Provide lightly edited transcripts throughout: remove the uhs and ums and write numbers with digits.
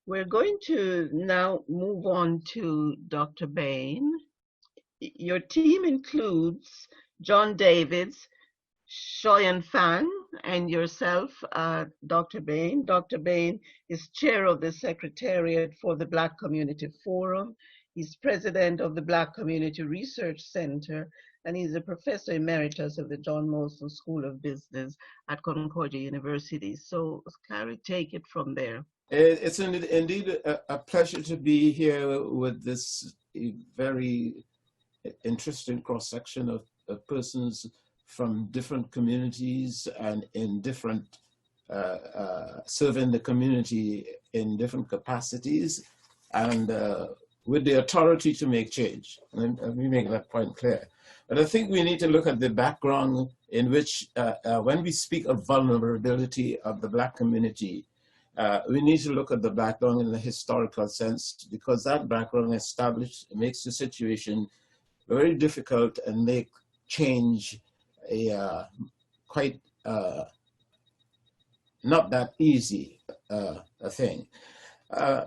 We're going to now move on to Dr. Bain. Your team includes John Davids, Xiaoyan Fang, and yourself, Dr. Bain. Dr. Bain is chair of the Secretariat for the Black Community Forum. He's president of the Black Community Research Center, and he's a professor emeritus of the John Molson School of Business at Concordia University. So, Carrie, take it from there. It's indeed a pleasure to be here with this very interesting cross-section of persons from different communities and in different, serving the community in different capacities and with the authority to make change. Let me make that point clear. But I think we need to look at the background in which, when we speak of vulnerability of the Black community, we need to look at the background in the historical sense, because that background makes the situation very difficult and make change quite not that easy a thing.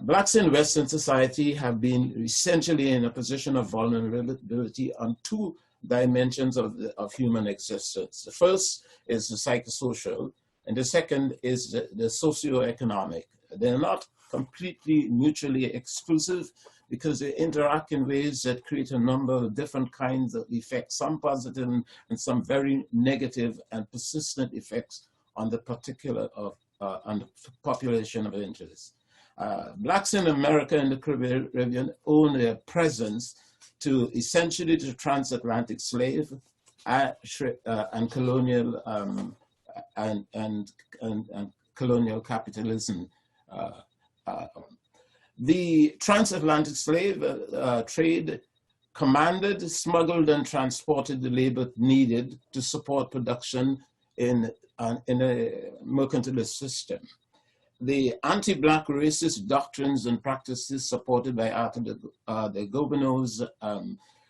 Blacks in Western society have been essentially in a position of vulnerability on two dimensions of human existence. The first is the psychosocial, and the second is the socioeconomic. They're not completely mutually exclusive because they interact in ways that create a number of different kinds of effects, some positive and some very negative and persistent effects on the particular on the population of interest. Blacks in America and the Caribbean owe their presence to essentially the transatlantic slave and colonial and colonial capitalism. The transatlantic slave trade commanded, smuggled, and transported the labor needed to support production in a mercantilist system. The anti-Black racist doctrines and practices supported by the Gobineau's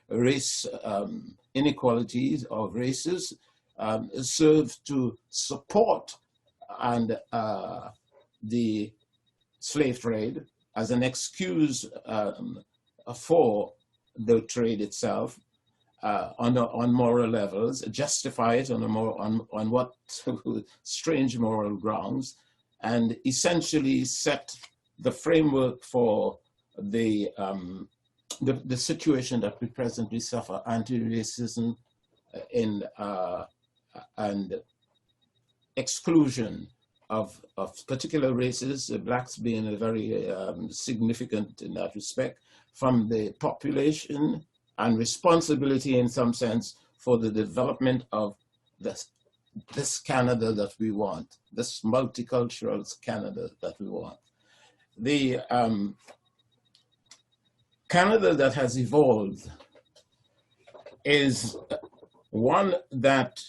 race inequalities of races serve to support and the slave trade as an excuse for the trade itself on moral levels, justify it on what strange moral grounds, and essentially set the framework for the situation that we presently suffer, anti-racism and exclusion of particular races, Blacks being a very significant in that respect, from the population, and responsibility in some sense for the development of this Canada that we want, this multicultural Canada that we want. The Canada that has evolved is one that,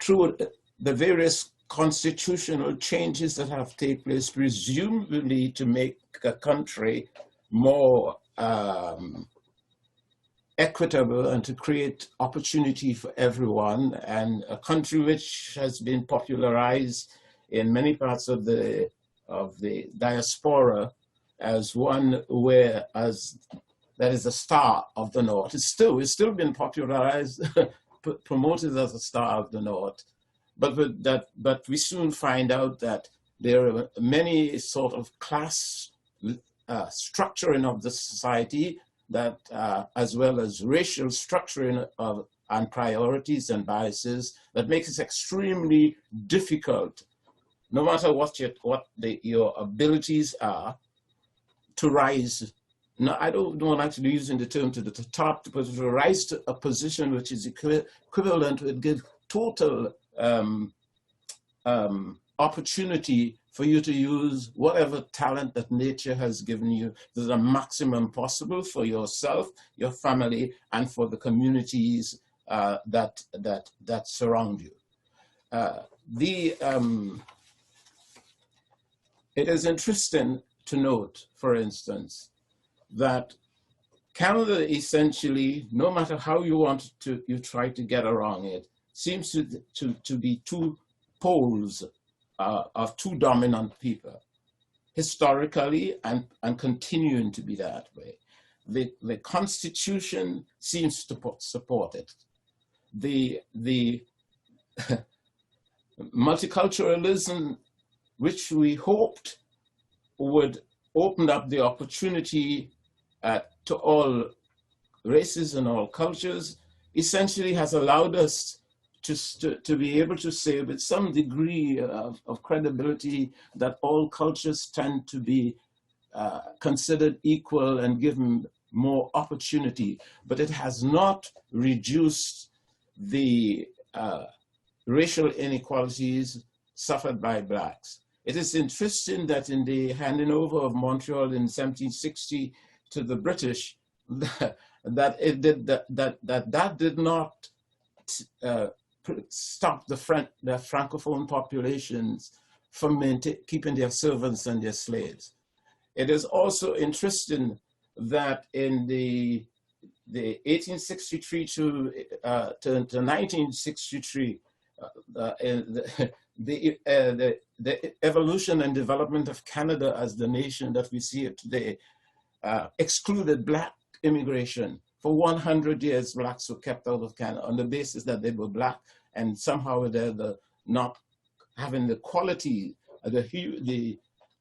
through the various constitutional changes that have taken place, presumably to make a country more equitable and to create opportunity for everyone, and a country which has been popularized in many parts of the diaspora as one where that is the star of the North. It's still been popularized, promoted as a star of the North, but we soon find out that there are many sort of class structuring of the society that, as well as racial structuring and priorities and biases, that makes it extremely difficult, no matter what your abilities are, to rise. Now, I don't like to be using the term to the top, but to rise to a position which is equivalent, would give total opportunity for you to use whatever talent that nature has given you to the maximum possible for yourself, your family, and for the communities that surround you. It is interesting to note, for instance, that Canada essentially, no matter how you try to get around it, seems to be two poles of two dominant people. historically and continuing to be that way. The Constitution seems to support it. The multiculturalism, which we hoped would open up the opportunity to all races and all cultures, essentially has allowed us to be able to say with some degree of credibility that all cultures tend to be considered equal and given more opportunity, but it has not reduced the racial inequalities suffered by Blacks. It is interesting that in the handing over of Montreal in 1760 to the British, that did not stop the Francophone populations from keeping their servants and their slaves. It is also interesting that in the 1863 to 1963, the evolution and development of Canada as the nation that we see it today excluded Black immigration. For 100 years, Blacks were kept out of Canada on the basis that they were Black, and somehow they're not having the quality,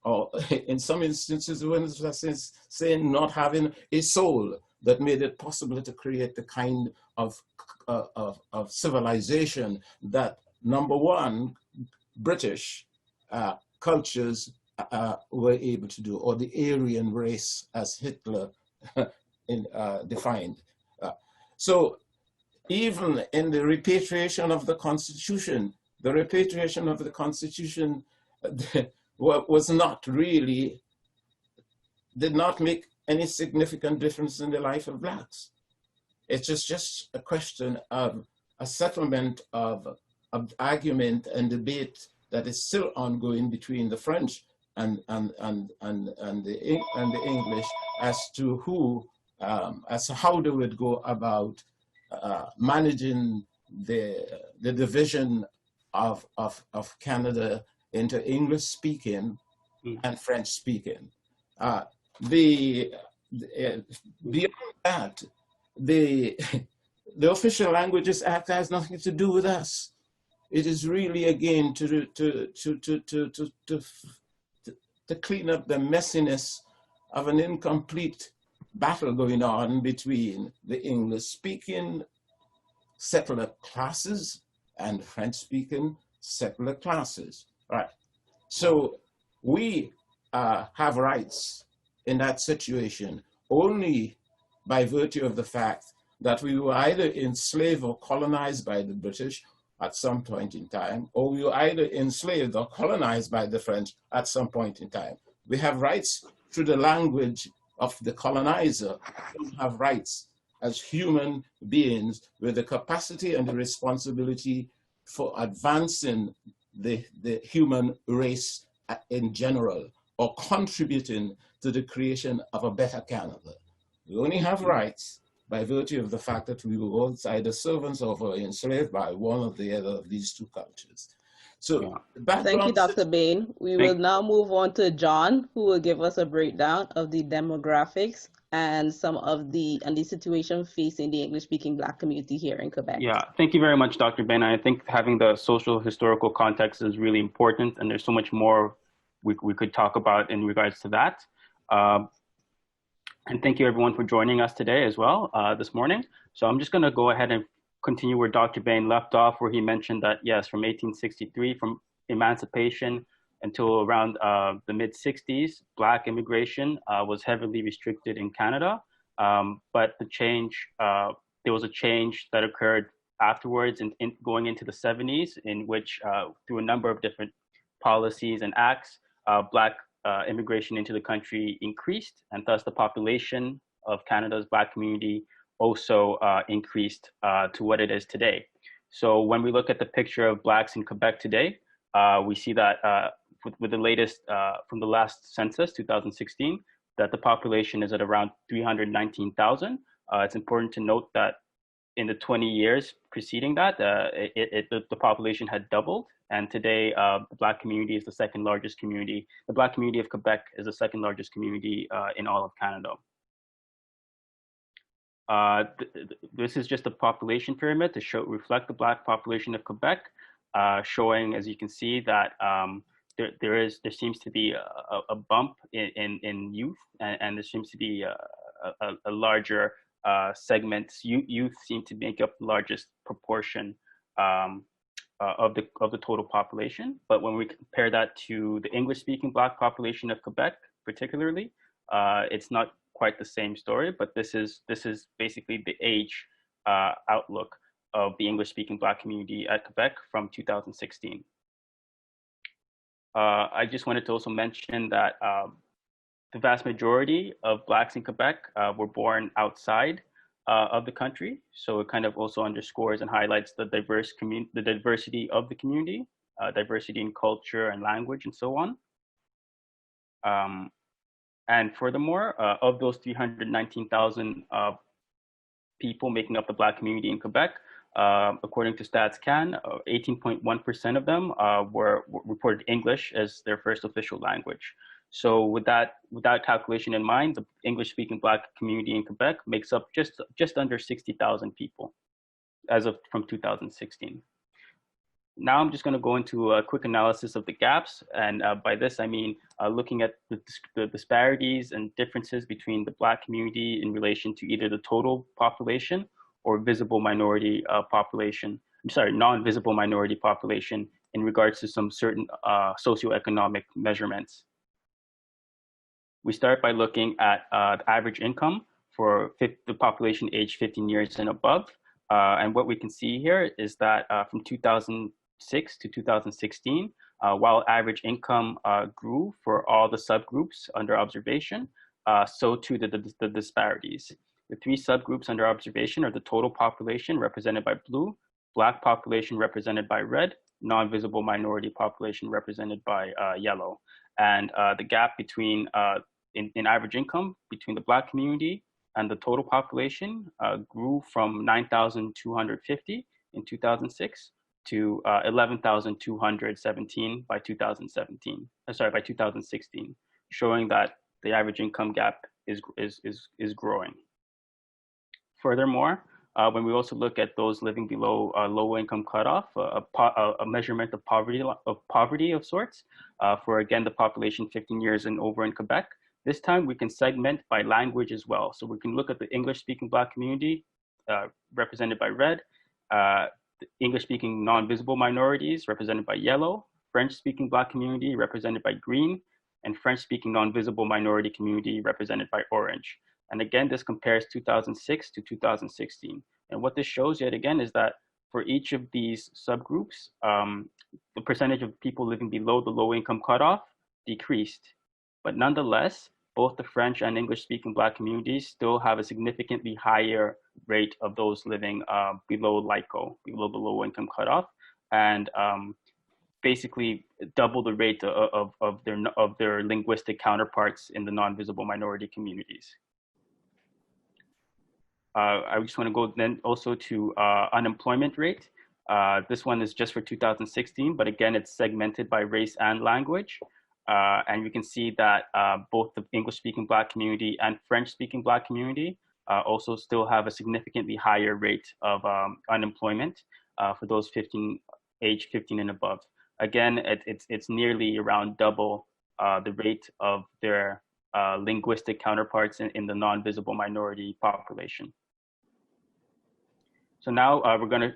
or in some instances, when it's saying not having a soul that made it possible to create the kind of civilization that, number one, British cultures were able to do, or the Aryan race as Hitler defined. So even in the repatriation of the Constitution, was not really, did not make any significant difference in the life of Blacks. It's just a question of a settlement of argument and debate that is still ongoing between the French and the English as to how they would go about managing the division of Canada into English speaking and French speaking. Beyond that, the Official Languages Act has nothing to do with us. It is really, again, to clean up the messiness of an incomplete battle going on between the English-speaking settler classes and French-speaking settler classes. Right. So we have rights in that situation only by virtue of the fact that we were either enslaved or colonized by the British at some point in time, or we were either enslaved or colonized by the French at some point in time. We have rights through the language of the colonizer. We have rights as human beings with the capacity and the responsibility for advancing the human race in general, or contributing to the creation of a better Canada. We only have rights by virtue of the fact that we were either servants or were enslaved by one or the other of these two cultures. So, thank you, Dr. Bain. We will now move on to John, who will give us a breakdown of the demographics and some of the situation facing the English-speaking Black community here in Quebec. Yeah, thank you very much, Dr. Bain. I think having the social historical context is really important, and there's so much more we could talk about in regards to that. And thank you everyone for joining us today as well this morning. So I'm just going to go ahead and continue where Dr. Bain left off, where he mentioned that, yes, from 1863, from emancipation until around the mid-60s, Black immigration was heavily restricted in Canada. But there was a change that occurred afterwards and going into the 70s, in which through a number of different policies and acts, Black immigration into the country increased, and thus the population of Canada's Black community also increased to what it is today. So when we look at the picture of Blacks in Quebec today, we see that with the latest, from the last census, 2016, that the population is at around 319,000. It's important to note that in the 20 years preceding that, the population had doubled. And today, the Black community is the second largest community. The Black community of Quebec is the second largest community in all of Canada. This is just a population pyramid to reflect the Black population of Quebec, showing, as you can see, that there seems to be a bump in youth, and there seems to be a larger segment. Youth seem to make up the largest proportion of the total population. But when we compare that to the English-speaking Black population of Quebec, particularly, it's not quite the same story. But this is basically the age outlook of the English-speaking Black community at Quebec from 2016. I just wanted to also mention that the vast majority of Blacks in Quebec were born outside of the country. So it kind of also underscores and highlights the diversity of the community, diversity in culture and language and so on. And furthermore, of those 319,000 people making up the Black community in Quebec, according to StatsCan, 18.1% of them reported English as their first official language. So with that calculation in mind, the English-speaking Black community in Quebec makes up just under 60,000 people from 2016. Now I'm just going to go into a quick analysis of the gaps, and by this I mean looking at the disparities and differences between the Black community in relation to either the total population or visible minority population. Non-visible minority population in regards to some certain socioeconomic measurements. We start by looking at the average income for the population aged 15 years and above. And what we can see here is that from 2006 to 2016, while average income grew for all the subgroups under observation, so too did the disparities. The three subgroups under observation are the total population represented by blue, Black population represented by red, non-visible minority population represented by yellow. And the gap between in average income between the Black community and the total population grew from 9,250 in 2006 to 11,217 by 2016, showing that the average income gap is growing. Furthermore, when we also look at those living below low income cutoff, a measurement of poverty of sorts for again the population 15 years and over in Quebec. This time we can segment by language as well. So we can look at the English-speaking Black community represented by red, the English-speaking non-visible minorities represented by yellow, French-speaking Black community represented by green, and French-speaking non-visible minority community represented by orange. And again, this compares 2006 to 2016. And what this shows yet again is that for each of these subgroups, the percentage of people living below the low income cutoff decreased. But nonetheless, both the French and English-speaking Black communities still have a significantly higher rate of those living below LICO, below the low income cutoff, and basically double the rate of their linguistic counterparts in the non-visible minority communities. I just want to go then also to unemployment rate. This one is just for 2016, but again, it's segmented by race and language. And you can see that both the English-speaking Black community and French-speaking Black community also still have a significantly higher rate of unemployment for those age 15 and above. Again, it's nearly around double the rate of their linguistic counterparts in the non-visible minority population. So now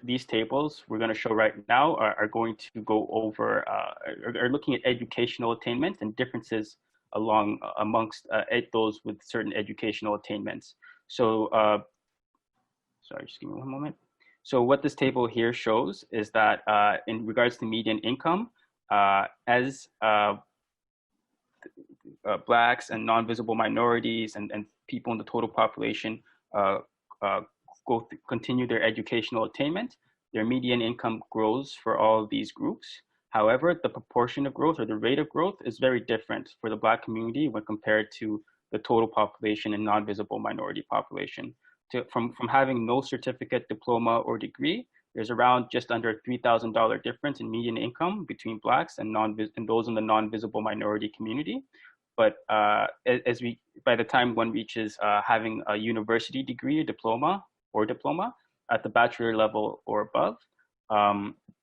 these tables we're going to show right now are going to go over, are looking at educational attainment and differences amongst those with certain educational attainments. So, sorry, just give me one moment. So what this table here shows is that in regards to median income, as Blacks and non-visible minorities and people in the total population continue their educational attainment, their median income grows for all of these groups. However, the proportion of growth or the rate of growth is very different for the Black community when compared to the total population and non-visible minority population. from having no certificate, diploma, or degree, there's around just under $3,000 difference in median income between Blacks and those in the non-visible minority community. But by the time one reaches having a university degree, a diploma at the bachelor level or above,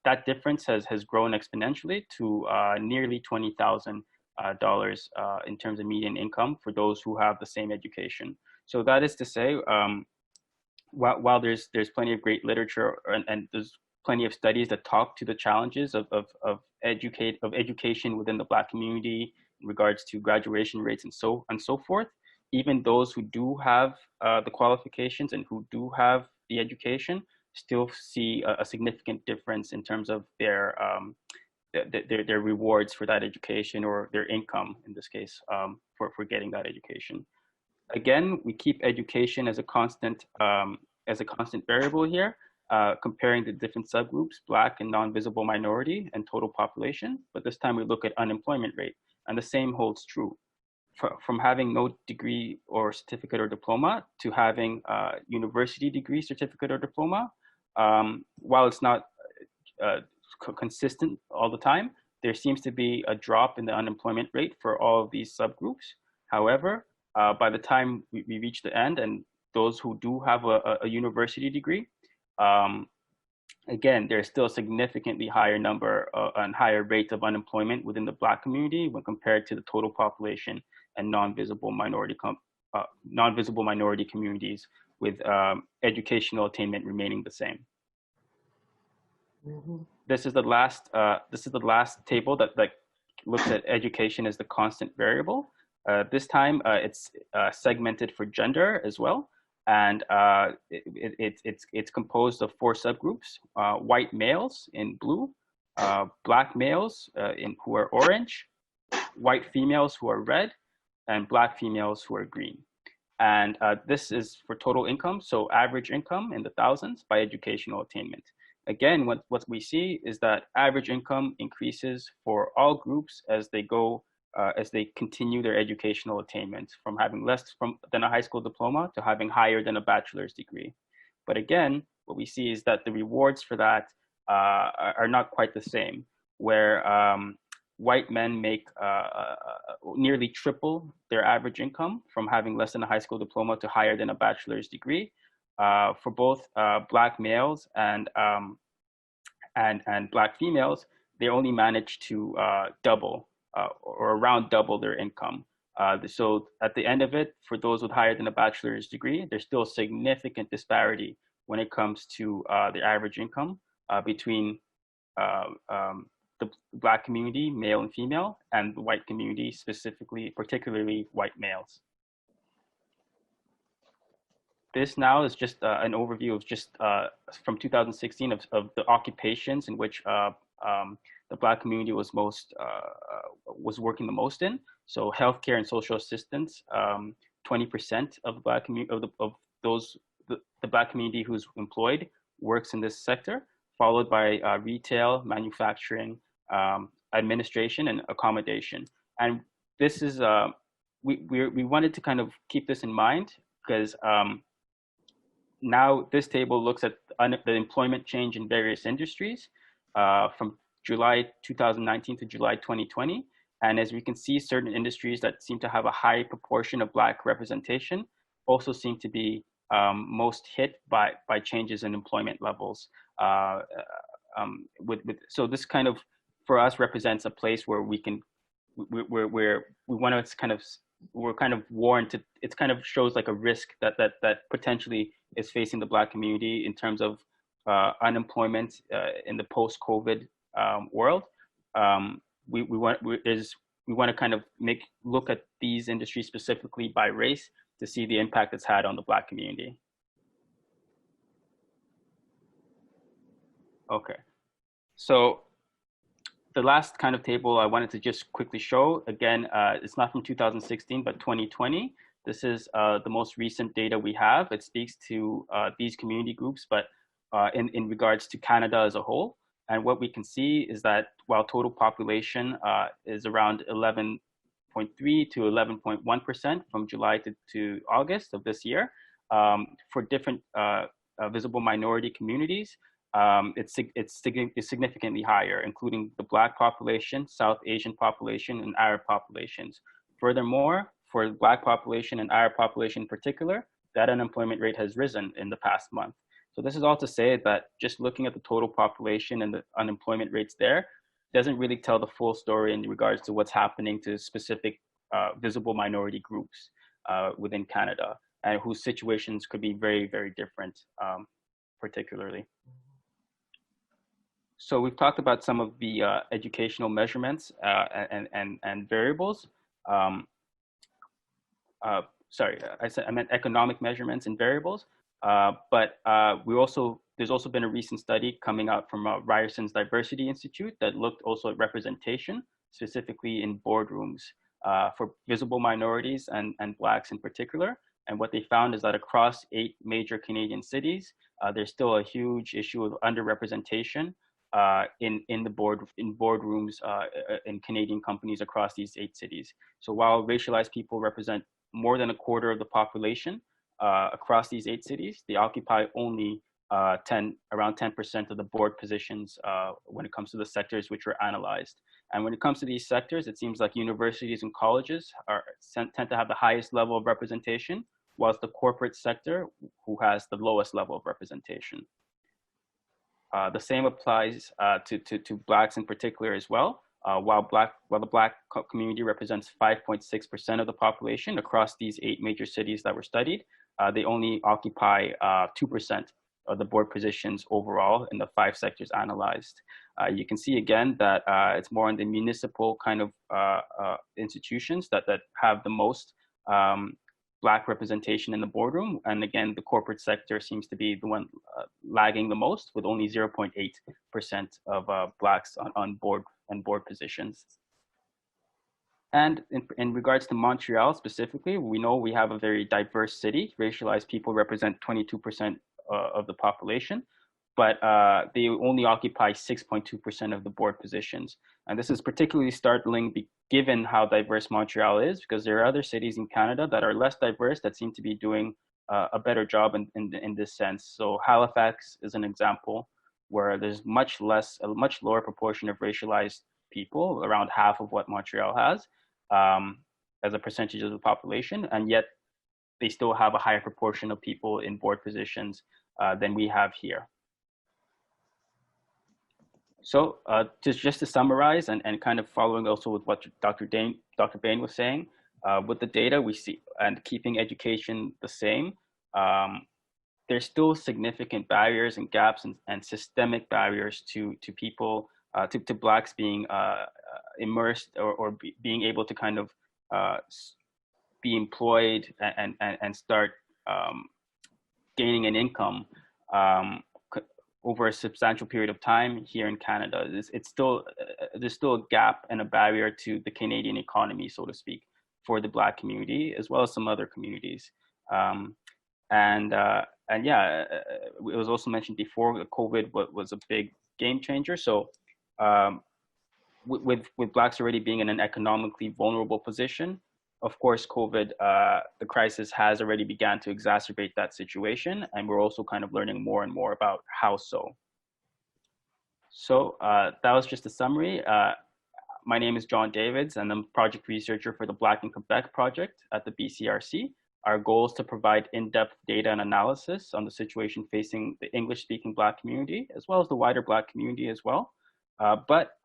that difference has grown exponentially to nearly $20,000 in terms of median income for those who have the same education. So that is to say, while there's plenty of great literature and there's plenty of studies that talk to the challenges of education within the Black community in regards to graduation rates and so forth, even those who do have the qualifications and who do have the education still see a significant difference in terms of their rewards for that education, or their income in this case, for getting that education. Again, we keep education as a constant variable here, comparing the different subgroups, Black and non-visible minority and total population. But this time we look at unemployment rate, and the same holds true. From having no degree or certificate or diploma to having a university degree, certificate, or diploma, while it's not consistent all the time, there seems to be a drop in the unemployment rate for all of these subgroups. However, by the time we reach the end, and those who do have a university degree, again, there's still a significantly higher number and higher rate of unemployment within the Black community when compared to the total population and non-visible minority communities, with educational attainment remaining the same. Mm-hmm. This is the last table that looks at education as the constant variable. This time it's segmented for gender as well, and it's composed of 4 subgroups: white males in blue, Black males who are orange, white females who are red, and Black females who are green. And this is for total income, so average income in the thousands by educational attainment. Again, what we see is that average income increases for all groups as they go, as they continue their educational attainment, from having less than a high school diploma to having higher than a bachelor's degree. But again, what we see is that the rewards for that are not quite the same, where white men make nearly triple their average income from having less than a high school diploma to higher than a bachelor's degree. For both Black males and Black females, they only manage to double or around double their income. So at the end of it, for those with higher than a bachelor's degree, there's still a significant disparity when it comes to the average income between the Black community, male and female, and the white community, particularly white males. This now is just an overview of just from 2016 of the occupations in which the Black community was working the most in. So healthcare and social assistance, 20% of the Black community the Black community who's employed works in this sector, followed by retail, manufacturing, administration, and accommodation. And this is we wanted to kind of keep this in mind, because now this table looks at the employment change in various industries from July 2019 to July 2020. And as we can see, certain industries that seem to have a high proportion of Black representation also seem to be most hit by changes in employment levels. So this kind of, for us, represents a place where we can, we want to kind of, we're kind of warned. It kind of shows like a risk that potentially is facing the Black community in terms of unemployment in the post-COVID world. We want to kind of look at these industries specifically by race to see the impact it's had on the Black community. Okay, so the last kind of table I wanted to just quickly show, again, it's not from 2016, but 2020. This is the most recent data we have. It speaks to these community groups, but in regards to Canada as a whole. And what we can see is that while total population is around 11.3 to 11.1% from July to August of this year, for different visible minority communities, it's significantly higher, including the Black population, South Asian population, and Arab populations. Furthermore, for the Black population and Arab population in particular, that unemployment rate has risen in the past month. So this is all to say that just looking at the total population and the unemployment rates there doesn't really tell the full story in regards to what's happening to specific visible minority groups within Canada, and whose situations could be very, very different, particularly. So we've talked about some of the educational measurements and variables. Sorry, I meant economic measurements and variables. But there's also been a recent study coming out from Ryersons Diversity Institute that looked also at representation, specifically in boardrooms for visible minorities and Blacks in particular. And what they found is that across 8 major Canadian cities, there's still a huge issue of underrepresentation in boardrooms in Canadian companies across these 8 cities. So while racialized people represent more than a quarter of the population across these 8 cities, they occupy only around 10% of the board positions when it comes to the sectors which were analyzed. And when it comes to these sectors, it seems like universities and colleges tend to have the highest level of representation, whilst the corporate sector who has the lowest level of representation. The same applies to Blacks in particular as well. While the Black community represents 5.6% of the population across these 8 major cities that were studied, they only occupy 2% of the board positions overall in the 5 sectors analyzed. You can see again that it's more in the municipal kind of institutions that have the most Black representation in the boardroom. And again, the corporate sector seems to be the one lagging the most, with only 0.8% of Blacks on board and board positions. And in regards to Montreal specifically, we know we have a very diverse city. Racialized people represent 22% of the population, but they only occupy 6.2% of the board positions. And this is particularly startling given how diverse Montreal is, because there are other cities in Canada that are less diverse that seem to be doing a better job in this sense. So Halifax is an example where there's a much lower proportion of racialized people, around half of what Montreal has as a percentage of the population, and yet they still have a higher proportion of people in board positions than we have here. So just to summarize and kind of following also with what Dr. Bain was saying, with the data we see and keeping education the same, there's still significant barriers and gaps and systemic barriers to people, to Blacks being immersed or being able to kind of be employed and start gaining an income over a substantial period of time here in Canada. There's still a gap and a barrier to the Canadian economy, so to speak, for the Black community, as well as some other communities. And yeah, it was also mentioned before that COVID was a big game changer. So with Blacks already being in an economically vulnerable position, of course, COVID, the crisis has already began to exacerbate that situation, and we're also kind of learning more and more about how so. So that was just a summary. My name is John Davids, and I'm project researcher for the Black in Quebec project at the BCRC. Our goal is to provide in-depth data and analysis on the situation facing the English-speaking Black community, as well as the wider Black community as well. But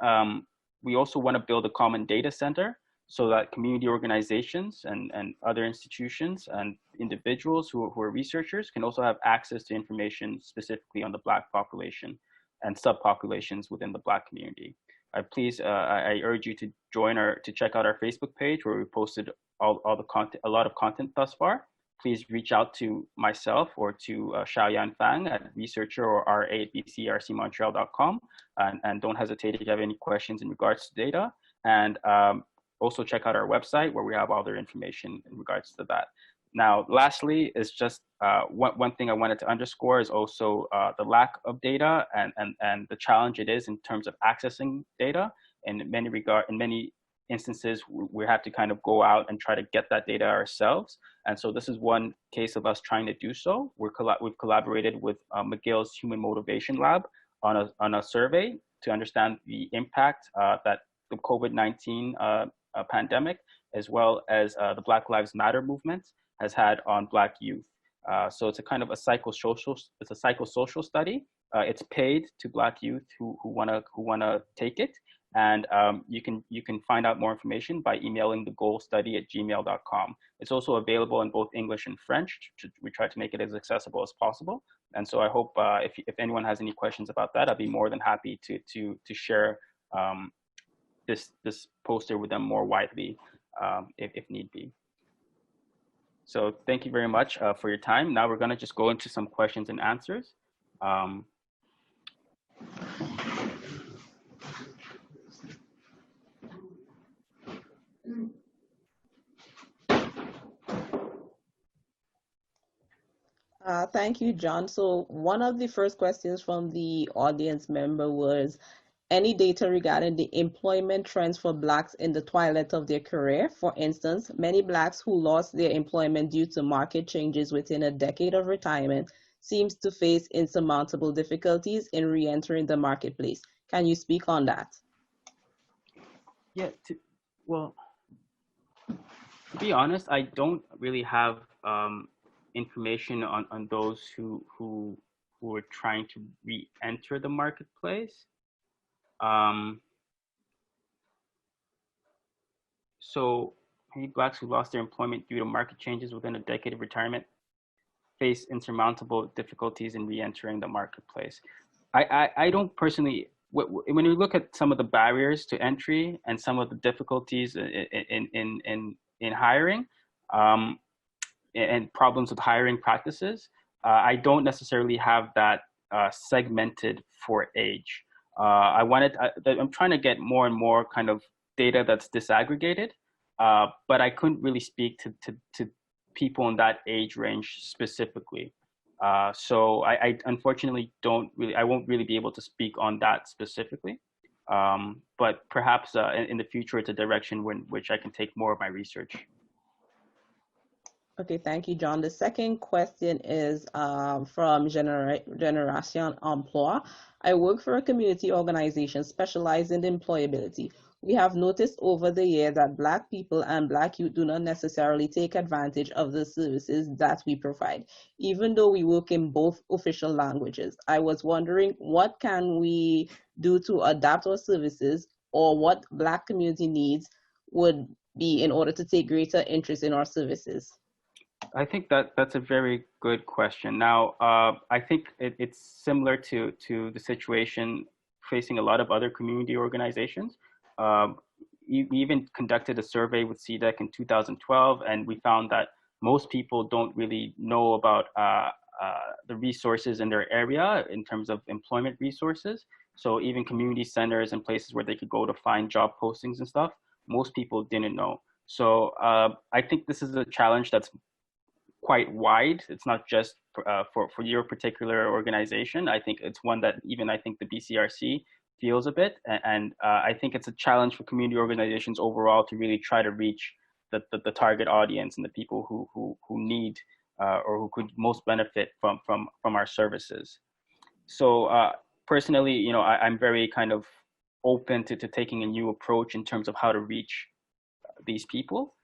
we also want to build a common data center so that community organizations and other institutions and individuals who are researchers can also have access to information specifically on the Black population and subpopulations within the Black community. I urge you to check out our Facebook page, where we posted all the content, a lot of content thus far. Please reach out to myself or to Xiaoyan Fang at researcher or ra@bcrcmontreal.com, and don't hesitate if you have any questions in regards to data. And also check out our website, where we have all their information in regards to that. Now, lastly, is just one thing I wanted to underscore is also the lack of data and the challenge it is in terms of accessing data in many instances, we have to kind of go out and try to get that data ourselves. And so this is one case of us trying to do so. We've collaborated with McGill's Human Motivation Lab on a survey to understand the impact that the COVID-19 pandemic, as well as the Black Lives Matter movement, has had on Black youth. So it's a kind of a psychosocial study. It's paid to Black youth who wanna take it, and you can find out more information by emailing thegoalstudy@gmail.com. It's also available in both English and French. We try to make it as accessible as possible. And so I hope if anyone has any questions about that, I'd be more than happy to share this poster with them more widely if need be. So thank you very much for your time. Now we're going to just go into some questions and answers. Thank you, John. So one of the first questions from the audience member was, any data regarding the employment trends for Blacks in the twilight of their career? For instance, many Blacks who lost their employment due to market changes within a decade of retirement seems to face insurmountable difficulties in re-entering the marketplace. Can you speak on that? Yeah, well, to be honest, I don't really have information on those who are trying to re-enter the marketplace. So many Blacks who lost their employment due to market changes within a decade of retirement face insurmountable difficulties in re-entering the marketplace. I don't personally, when you look at some of the barriers to entry and some of the difficulties in hiring and problems with hiring practices, I don't necessarily have that segmented for age. I'm trying to get more and more kind of data that's disaggregated, but I couldn't really speak to people in that age range specifically. So I unfortunately I won't really be able to speak on that specifically. But perhaps in the future, it's a direction which I can take more of my research. Okay, thank you, John. The second question is from Generation Emploi. I work for a community organization specialized in employability. We have noticed over the year that Black people and Black youth do not necessarily take advantage of the services that we provide, even though we work in both official languages. I was wondering, what can we do to adapt our services, or what Black community needs would be in order to take greater interest in our services? I think that's a very good question. Now, I think it's similar to the situation facing a lot of other community organizations. We even conducted a survey with CDEC in 2012, and we found that most people don't really know about the resources in their area in terms of employment resources. So even community centers and places where they could go to find job postings and stuff, most people didn't know. So I think this is a challenge that's quite wide. It's not just for your particular organization. I think it's one that even I think the BCRC feels a bit, and I think it's a challenge for community organizations overall to really try to reach the target audience and the people who need or who could most benefit from our services. So personally, you know, I'm very kind of open to taking a new approach in terms of how to reach these people.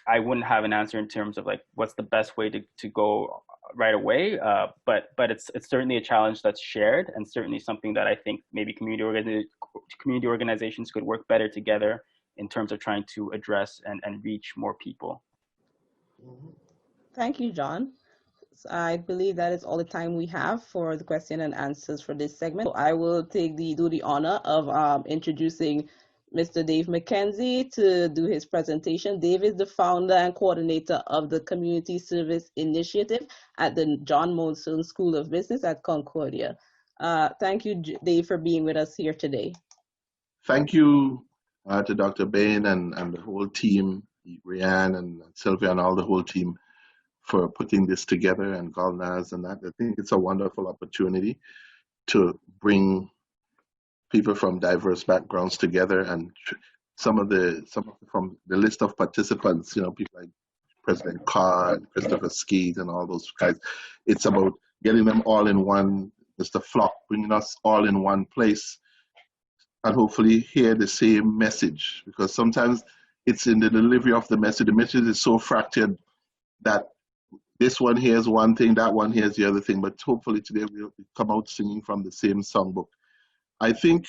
I wouldn't have an answer in terms of like what's the best way to go right away, but it's certainly a challenge that's shared, and certainly something that I think maybe community organizations could work better together in terms of trying to address and reach more people. Thank you, John. I believe that is all the time we have for the question and answers for this segment. So I will do the honor of introducing Mr. Dave McKenzie to do his presentation. Dave is the founder and coordinator of the Community Service Initiative at the John Monson School of Business at Concordia. Thank you, Dave, for being with us here today. Thank you to Dr. Bain and the whole team, Ryan and Sylvia and all the whole team for putting this together, and Galnaz and that. I think it's a wonderful opportunity to bring people from diverse backgrounds together and some of the from the list of participants, you know, people like President Carr and Christopher Skeete and all those guys. It's about getting them all in one, Mr. Flock, bringing us all in one place and hopefully hear the same message, because sometimes it's in the delivery of the message. The message is so fractured that this one hears one thing, that one hears the other thing, but hopefully today we'll come out singing from the same songbook. I think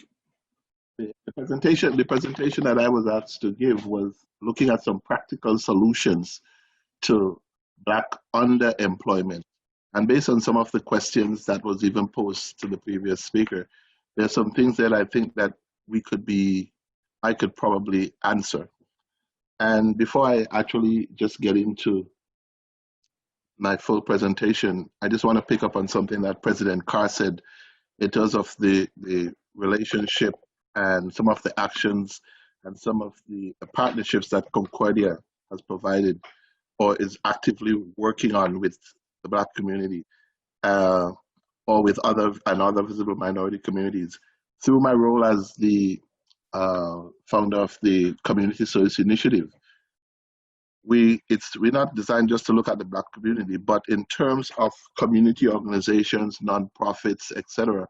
the presentation that I was asked to give was looking at some practical solutions to Black underemployment. And based on some of the questions that was even posed to the previous speaker, there's some things that I think that I could probably answer. And before I actually just get into my full presentation, I just want to pick up on something that President Carr said in terms of the relationship and some of the actions and some of the partnerships that Concordia has provided or is actively working on with the Black community or with other visible minority communities. Through my role as the founder of the Community Service Initiative, we're not designed just to look at the Black community, but in terms of community organizations, nonprofits, etc.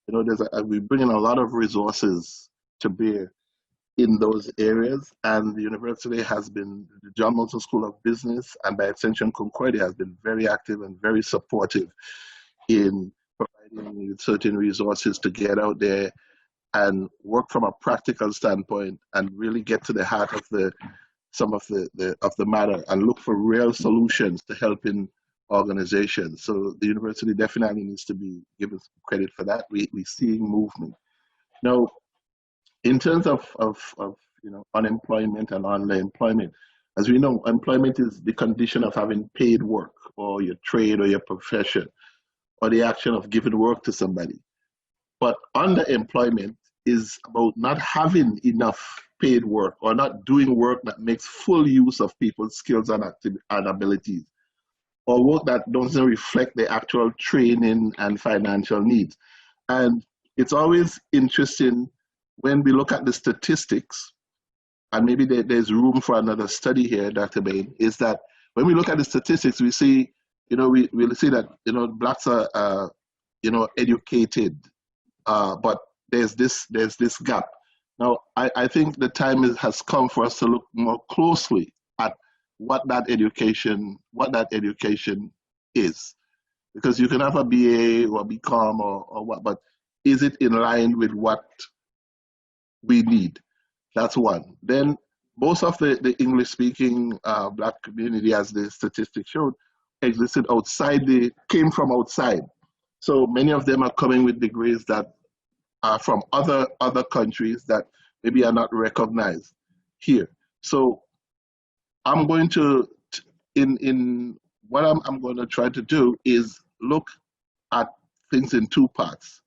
You know, we bring in a lot of resources to bear in those areas, and the university has been, the John Moulton School of Business, and by extension Concordia, has been very active and very supportive in providing certain resources to get out there and work from a practical standpoint and really get to the heart of some of the matter and look for real solutions to helping organizations. So the university definitely needs to be given some credit for that. We're seeing movement. Now, in terms of you know, unemployment and underemployment, as we know, employment is the condition of having paid work, or your trade or your profession, or the action of giving work to somebody. But underemployment is about not having enough paid work or not doing work that makes full use of people's skills and abilities, or work that doesn't reflect the actual training and financial needs. And it's always interesting when we look at the statistics, and maybe there's room for another study here, Dr. Bain, is that when we look at the statistics, we see, you know, we'll see that, you know, Blacks are, you know, educated, but there's this gap. Now, I think the time has come for us to look more closely at what that education is, because you can have a BA or BCom or what, but is it in line with what we need? That's one. Then most of the English-speaking Black community, as the statistics showed, existed outside, came from outside. So many of them are coming with degrees that are from other countries that maybe are not recognized here. So I'm going to, in what I'm going to try to do is look at things in two parts.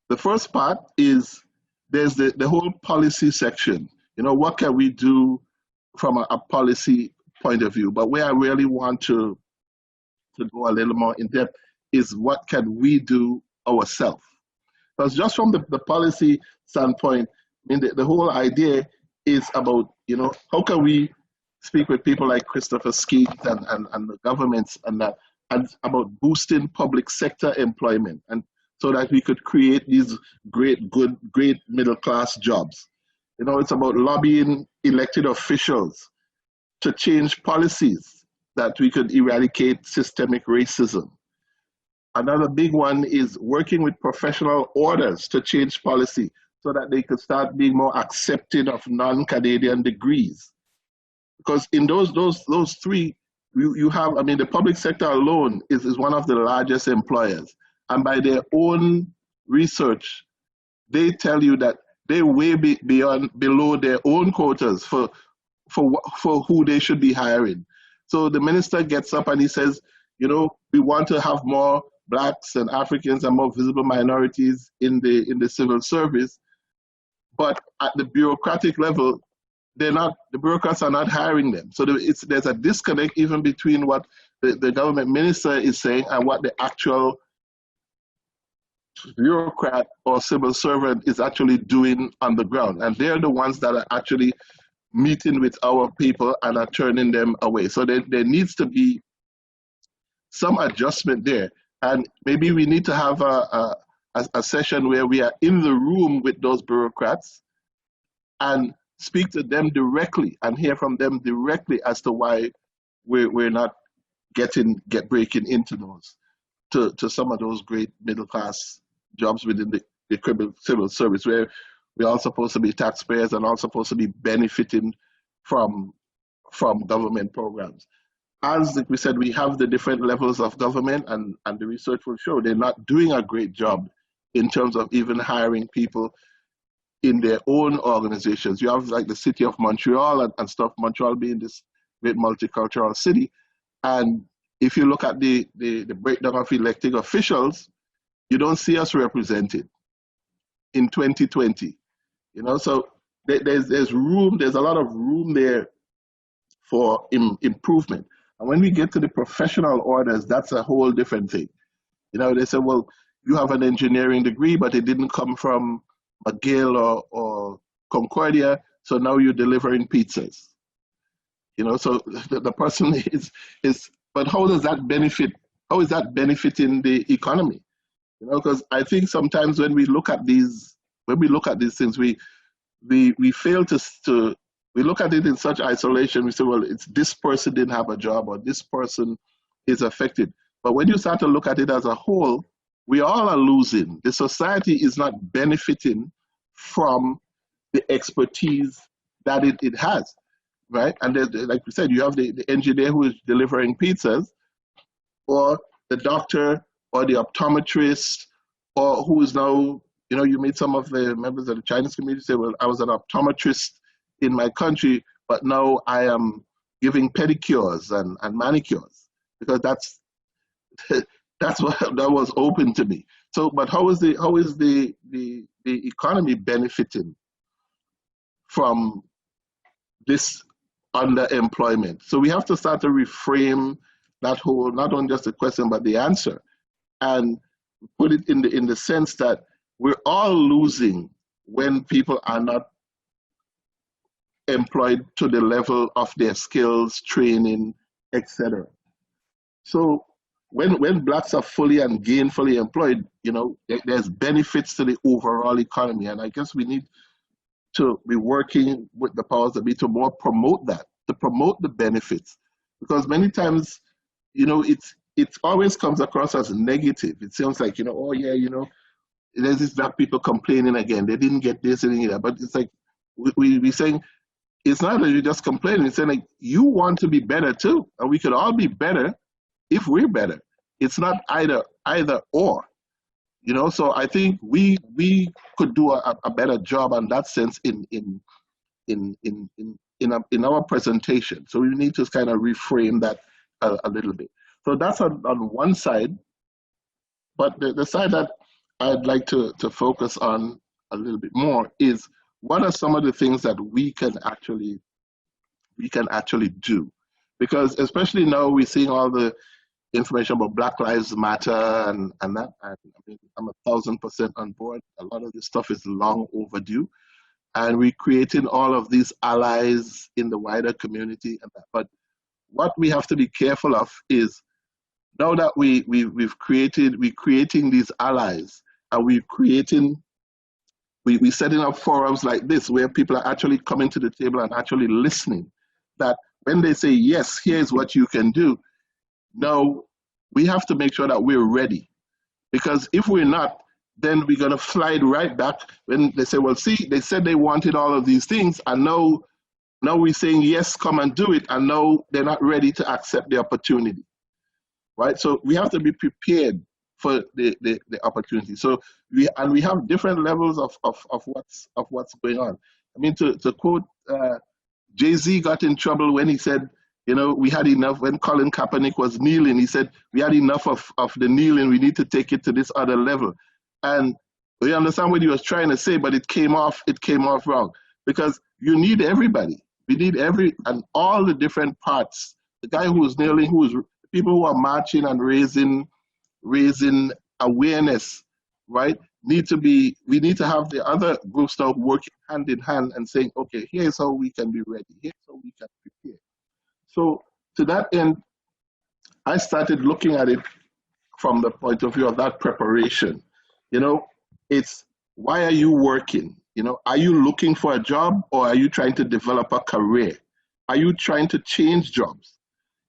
The first part is there's the whole policy section. You know, what can we do from a policy point of view? But where I really want to go a little more in depth is what can we do ourselves? Because just from the policy standpoint, I mean, the whole idea is about, you know, how can we speak with people like Christopher Skeete and the governments and about boosting public sector employment, and so that we could create these great middle-class jobs. You know, it's about lobbying elected officials to change policies that we could eradicate systemic racism. Another big one is working with professional orders to change policy so that they could start being more accepting of non-Canadian degrees. Because in those three, you have, I mean, the public sector alone is one of the largest employers. And by their own research, they tell you that they're way below their own quotas for who they should be hiring. So the minister gets up and he says, you know, we want to have more Blacks and Africans and more visible minorities in the civil service, but at the bureaucratic level, the bureaucrats are not hiring them. So there's a disconnect even between what the government minister is saying and what the actual bureaucrat or civil servant is actually doing on the ground. And they're the ones that are actually meeting with our people and are turning them away. So there needs to be some adjustment there. And maybe we need to have a session where we are in the room with those bureaucrats and speak to them directly and hear from them directly as to why we're not breaking into those, to some of those great middle class jobs within the civil service, where we're all supposed to be taxpayers and all supposed to be benefiting from government programs. As we said, we have the different levels of government, and the research will show they're not doing a great job in terms of even hiring people in their own organizations. You have like the city of Montreal and stuff, Montreal being this great multicultural city. And if you look at the breakdown of elected officials, you don't see us represented in 2020. You know, so there's room, there's a lot of room there for improvement. And when we get to the professional orders, that's a whole different thing. You know, they say, well, you have an engineering degree, but it didn't come from McGill or Concordia, so now you're delivering pizzas. You know, so the person is, but how does that benefit? How is that benefiting the economy? You know, because I think sometimes when we look at these things, we fail to we look at it in such isolation. We say, well, it's this person didn't have a job or this person is affected. But when you start to look at it as a whole, we all are losing. The society is not benefiting from the expertise that it has, right? And like we said, you have the engineer who is delivering pizzas, or the doctor, or the optometrist, or who is now, you know, you meet some of the members of the Chinese community say, well, I was an optometrist in my country, but now I am giving pedicures and manicures, because that's what that was open to me. So, but how is the economy benefiting from this underemployment? So we have to start to reframe that whole, not only just the question but the answer, and put it in the sense that we're all losing when people are not employed to the level of their skills, training, etc. So when blacks are fully and gainfully employed, you know, there's benefits to the overall economy. And I guess we need to be working with the powers that be to more promote that, to promote the benefits. Because many times, you know, it always comes across as negative. It sounds like, you know, oh yeah, you know, there's these black people complaining again. They didn't get this, they didn't get that. But it's like, we're saying, it's not that you're just complaining. It's saying like, you want to be better too. And we could all be better if we're better. It's not either or, you know. So I think we could do a better job on that sense in our presentation. So we need to kind of reframe that a little bit. So that's on one side. But the side that I'd like to focus on a little bit more is, what are some of the things that we can actually do? Because especially now we're seeing all the information about Black Lives Matter and that. And I mean, I'm 1,000% on board. A lot of this stuff is long overdue, and we're creating all of these allies in the wider community and that. But what we have to be careful of is, now that we're creating these allies, and we're setting up forums like this where people are actually coming to the table and actually listening, that when they say, yes, here's what you can do, now we have to make sure that we're ready. Because if we're not, then we're going to slide right back when they say, well, see, they said they wanted all of these things, and now we're saying, yes, come and do it, and now they're not ready to accept the opportunity, right? So we have to be prepared for the opportunity. So we have different levels of what's going on. I mean, to quote, Jay-Z got in trouble when he said, you know, we had enough. When Colin Kaepernick was kneeling, he said, we had enough of the kneeling, we need to take it to this other level. And we understand what he was trying to say, but it came off wrong, because you need everybody. We need and all the different parts. The guy who was kneeling, people who are marching and raising awareness right, we need to have the other groups now working hand in hand and saying, okay, here's how we can be ready, here's how we can prepare. So to that end, I started looking at it from the point of view of that preparation. You know, it's why are you working? You know, are you looking for a job, or are you trying to develop a career? Are you trying to change jobs?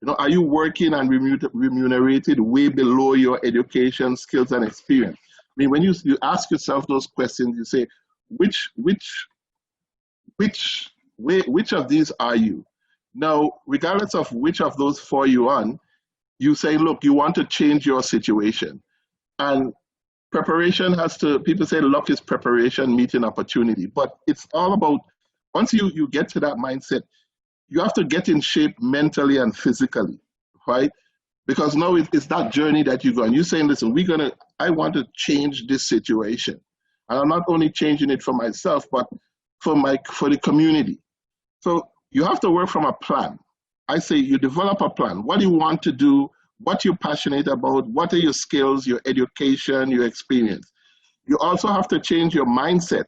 You know, are you working and remunerated way below your education, skills, and experience? I mean, when you ask yourself those questions, you say, which of these are you? Now, regardless of which of those four you're on, you say, look, you want to change your situation. And preparation has to, people say luck is preparation, meeting opportunity. But it's all about, once you get to that mindset, you have to get in shape mentally and physically, right? Because now it's that journey that you go on. You're saying, listen, I want to change this situation. And I'm not only changing it for myself, but for the community. So you have to work from a plan. I say you develop a plan. What do you want to do? What you're passionate about? What are your skills, your education, your experience? You also have to change your mindset,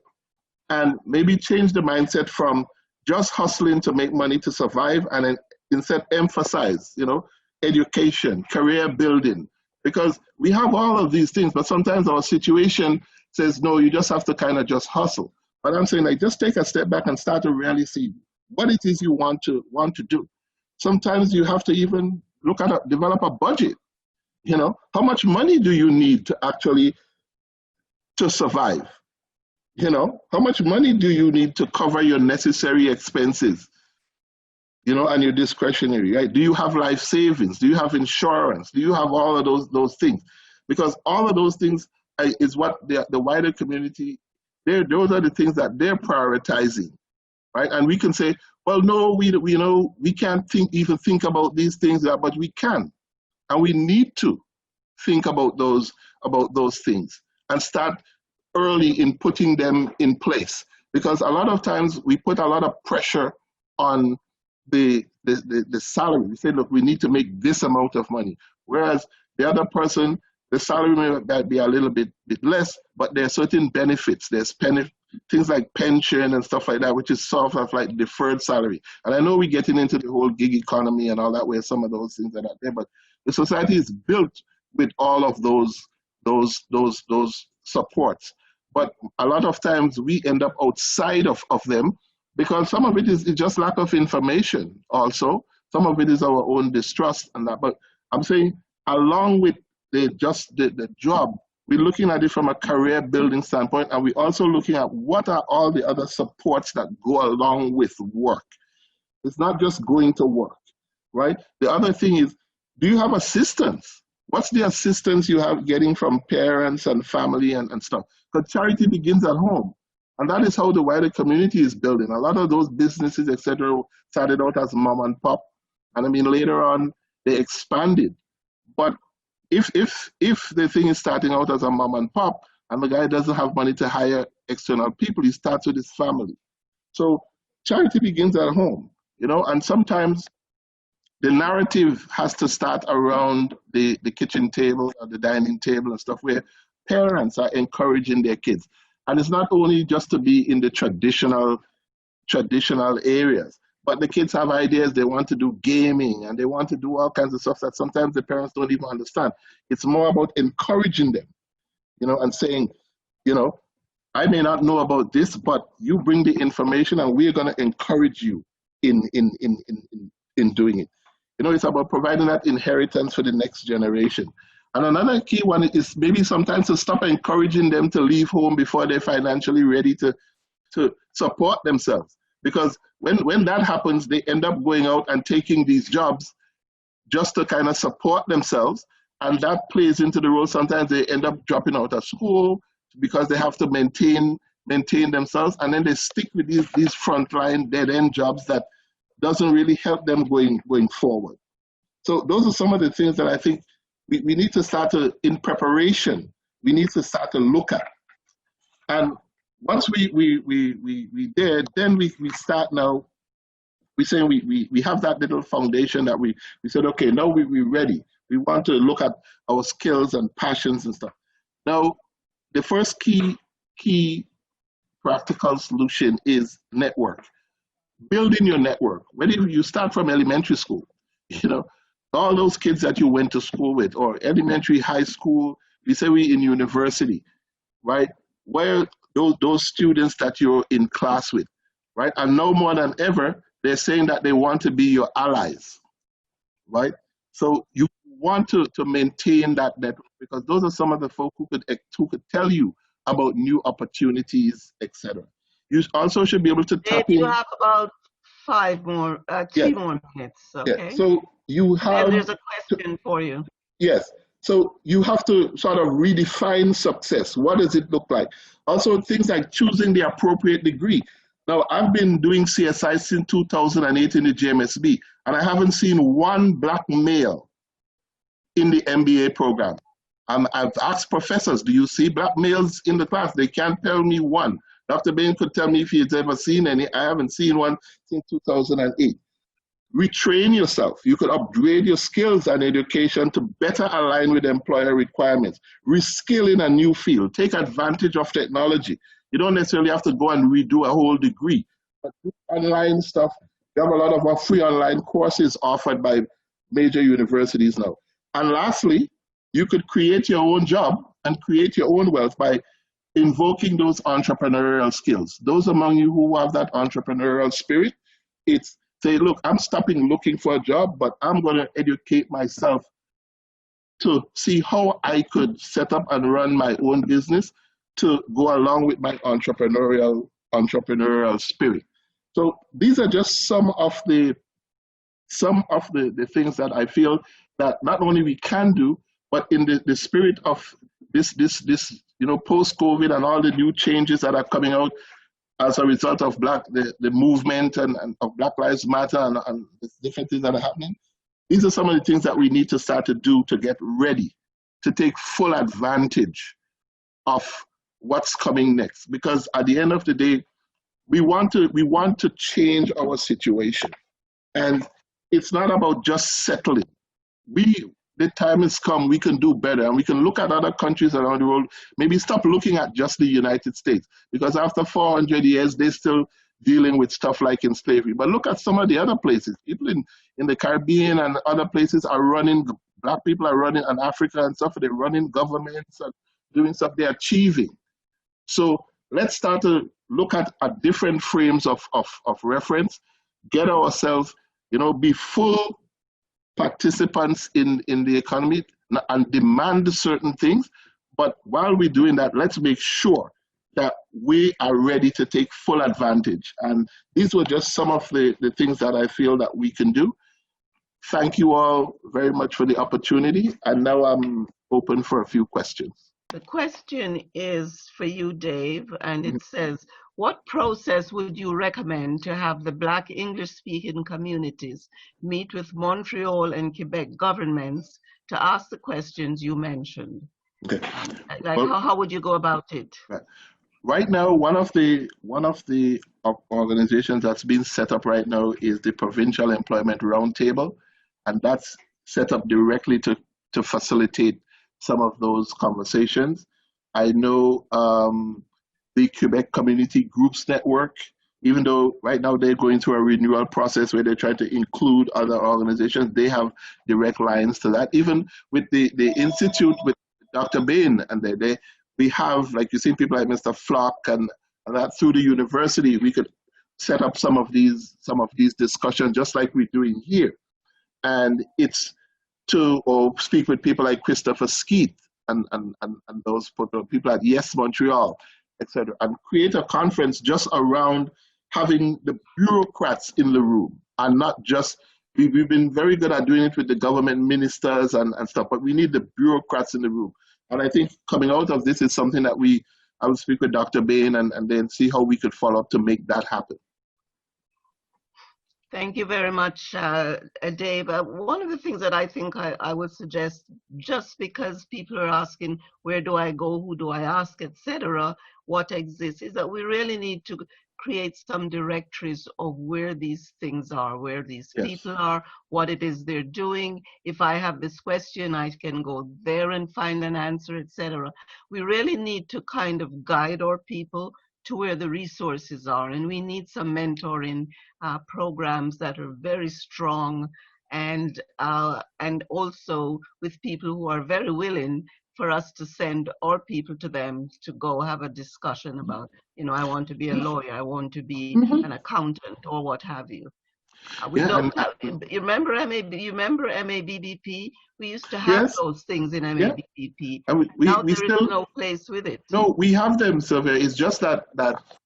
and maybe change the mindset from just hustling to make money to survive, and then instead emphasize, you know, education, career building, because we have all of these things, but sometimes our situation says, no, you just have to kind of just hustle. But I'm saying, like, just take a step back and start to really see what it is you want to do. Sometimes you have to even look at develop a budget. You know, how much money do you need to survive? You know, how much money do you need to cover your necessary expenses? You know, and your discretionary, right? Do you have life savings? Do you have insurance? Do you have all of those things? Because all of those things is what the wider community, those are the things that they're prioritizing, right? And we can say, well, no, we can't even think about these things, but we can, and we need to think about those things and start early in putting them in place. Because a lot of times we put a lot of pressure on the salary. We say, look, we need to make this amount of money, whereas the other person, the salary may be a little bit less, but there are certain benefits. There's things like pension and stuff like that, which is sort of like deferred salary. And I know we're getting into the whole gig economy and all that, where some of those things are not there, but the society is built with all of those supports. But a lot of times we end up outside of them, because some of it is just lack of information also. Some of it is our own distrust and that. But I'm saying, along with the job, we're looking at it from a career building standpoint, and we're also looking at what are all the other supports that go along with work. It's not just going to work, right? The other thing is, do you have assistance? What's the assistance you have getting from parents and family and stuff? Because charity begins at home. And that is how the wider community is building. A lot of those businesses, etc., started out as mom and pop. And I mean, later on, they expanded. But if the thing is starting out as a mom and pop, and the guy doesn't have money to hire external people, he starts with his family. So charity begins at home, you know, and sometimes the narrative has to start around the kitchen table or the dining table and stuff, where parents are encouraging their kids. And it's not only just to be in the traditional areas, but the kids have ideas. They want to do gaming and they want to do all kinds of stuff that sometimes the parents don't even understand. It's more about encouraging them, you know, and saying, you know, I may not know about this, but you bring the information and we're going to encourage you in doing it. You know, it's about providing that inheritance for the next generation. And another key one is maybe sometimes to stop encouraging them to leave home before they're financially ready to support themselves. Because when that happens, they end up going out and taking these jobs just to kind of support themselves. And that plays into the role. Sometimes they end up dropping out of school because they have to maintain themselves. And then they stick with these frontline dead-end jobs that doesn't really help them going forward. So those are some of the things that I think we need to start to, in preparation, we need to start to look at. And once we did, then we start now, we're saying we have that little foundation that we said, okay, now we're ready. We want to look at our skills and passions and stuff. Now, the first key practical solution is network. Building your network. Whether you start from elementary school, you know, all those kids that you went to school with, or elementary, high school, we say we in university, right? Where those students that you're in class with, right? And now more than ever, they're saying that they want to be your allies, right? So you want to maintain that network, because those are some of the folk who could tell you about new opportunities, etc. You also should be able to tap in. You have about 3 more minutes. Okay. Yeah. So you have. And there's a question for you. Yes. So you have to sort of redefine success. What does it look like? Also, things like choosing the appropriate degree. Now, I've been doing CSI since 2008 in the GMSB, and I haven't seen one black male in the MBA program. I've asked professors, do you see black males in the class? They can't tell me one. Dr. Bain could tell me if he's ever seen any. I haven't seen one since 2008. Retrain yourself. You could upgrade your skills and education to better align with employer requirements. Reskill in a new field. Take advantage of technology. You don't necessarily have to go and redo a whole degree. But online stuff, we have a lot of our free online courses offered by major universities now. And lastly, you could create your own job and create your own wealth by invoking those entrepreneurial skills. Those among you who have that entrepreneurial spirit, it's say, look, I'm stopping looking for a job, but I'm going to educate myself to see how I could set up and run my own business to go along with my entrepreneurial spirit. So these are just some of the things that I feel that not only we can do, but in the spirit of this post-COVID and all the new changes that are coming out as a result of the movement and of Black Lives Matter and the different things that are happening. These are some of the things that we need to start to do to get ready, to take full advantage of what's coming next. Because at the end of the day, we want to change our situation. And it's not about just settling. The time has come, we can do better, and we can look at other countries around the world, maybe stop looking at just the United States, because after 400 years, they're still dealing with stuff like in slavery. But look at some of the other places. People in the Caribbean and other places are running, black people are running, and Africa and stuff, they're running governments and doing stuff, they're achieving. So let's start to look at different frames of reference, get ourselves, be full participants in the economy and demand certain things. But while we're doing that, let's make sure that we are ready to take full advantage. And these were just some of the things that I feel that we can do. Thank you all very much for the opportunity. And now I'm open for a few questions. The question is for you, Dave, and it says, what process would you recommend to have the Black English-speaking communities meet with Montreal and Quebec governments to ask the questions you mentioned? Okay. How would you go about it? Right now, one of the organizations that's been set up right now is the Provincial Employment Roundtable, and that's set up directly to facilitate some of those conversations. I know the Quebec Community Groups Network, even though right now they're going through a renewal process where they're trying to include other organizations, they have direct lines to that. Even with the Institute with Dr. Bain, and we have, like you've seen people like Mr. Flock and that through the university, we could set up some of these discussions just like we're doing here. And it's to speak with people like Christopher Skeete and those people at Yes Montreal, etc., and create a conference just around having the bureaucrats in the room, and not just, we've been very good at doing it with the government ministers and stuff, but we need the bureaucrats in the room. And I think coming out of this is something that I will speak with Dr. Bain and then see how we could follow up to make that happen. Thank you very much, Dave. One of the things that I think I would suggest, just because people are asking, where do I go, who do I ask, etc., what exists, is that we really need to create some directories of where these things are, where these Yes. people are, what it is they're doing. If I have this question, I can go there and find an answer, etc. We really need to kind of guide our people to where the resources are, and we need some mentoring programs that are very strong, and also with people who are very willing for us to send our people to them to go have a discussion about, you know, I want to be a lawyer, I want to be an accountant, or what have you. We don't have, you remember MABBP? We used to have those things in MABBP. And now we there still, is no place with it. No, we have them, Sylvia. It's just that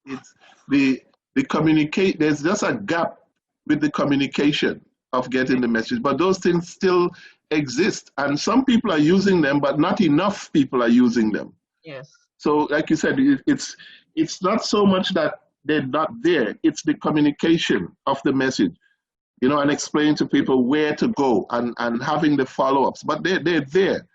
it's the communicate. There's just a gap with the communication of getting the message. But those things still exist, and some people are using them, but not enough people are using them. Yes. So, like you said, it's not so much that they're not there. It's the communication of the message, you know, and explaining to people where to go and having the follow-ups. But they're there.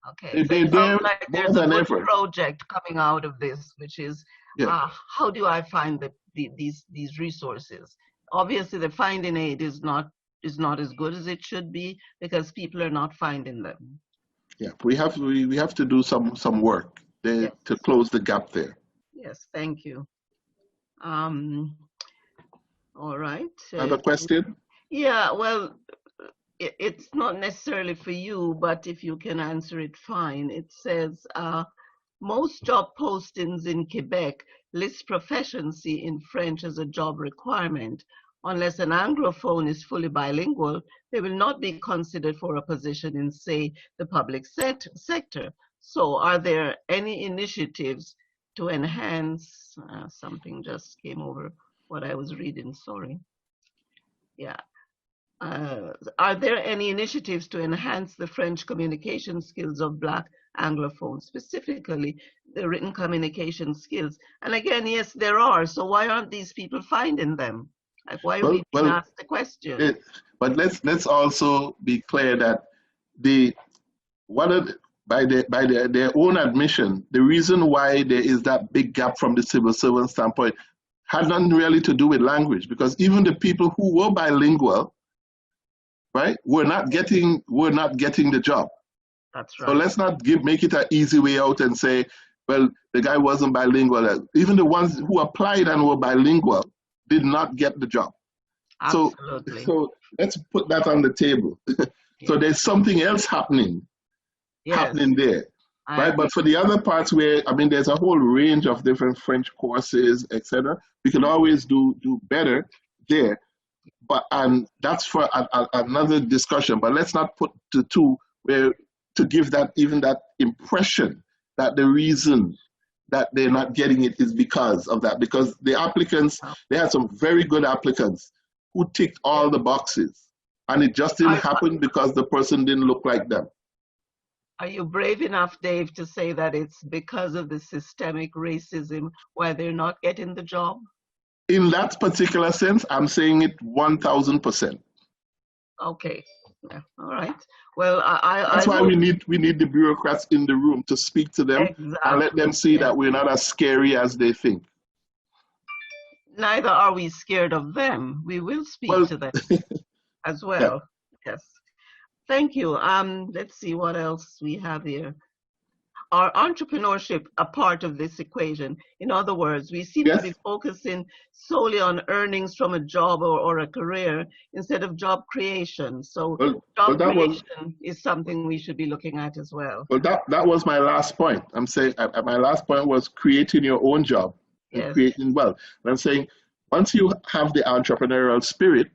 Okay. They're there like more there's than a good ever. project coming out of this, which is how do I find these resources? Obviously, the finding aid is not as good as it should be because people are not finding them. Yeah, we have to do some work there to close the gap there. Yes, thank you. All right. I have a question. Yeah, well, it's not necessarily for you, but if you can answer it, fine. It says most job postings in Quebec list proficiency in French as a job requirement. Unless an Anglophone is fully bilingual, they will not be considered for a position in, say, the public sector. So are there any initiatives to enhance, something just came over what I was reading, sorry. Yeah. Are there any initiatives to enhance the French communication skills of Black Anglophones, specifically the written communication skills? And again, yes, there are. So why aren't these people finding them? Like, why are we being asked the question? But let's also be clear that by their own admission, the reason why there is that big gap from the civil servant standpoint had nothing really to do with language, because even the people who were bilingual, right, were not getting the job. That's right. So let's not make it an easy way out and say, well, the guy wasn't bilingual. Even the ones who applied and were bilingual did not get the job. Absolutely. So let's put that on the table. So there's something else happening there, right? But for the other parts where, I mean, there's a whole range of different French courses, etc. We can always do better there. And that's for another discussion. But let's not put the two where to give that impression that the reason that they're not getting it is because of that. Because the applicants, they had some very good applicants who ticked all the boxes, and it just didn't happen because the person didn't look like them. Are you brave enough, Dave, to say that it's because of the systemic racism why they're not getting the job? In that particular sense, I'm saying it 1,000%. Okay. Yeah. All right. Well, that's why we need the bureaucrats in the room to speak to them and let them see that we're not as scary as they think. Neither are we scared of them. We will speak to them as well. Yeah. Yes. Thank you. Let's see what else we have here. Are entrepreneurship a part of this equation? In other words, we seem to be focusing solely on earnings from a job or a career instead of job creation. So job creation is something we should be looking at as well. Well, that was my last point. I'm saying my last point was creating your own job and creating wealth. And I'm saying once you have the entrepreneurial spirit,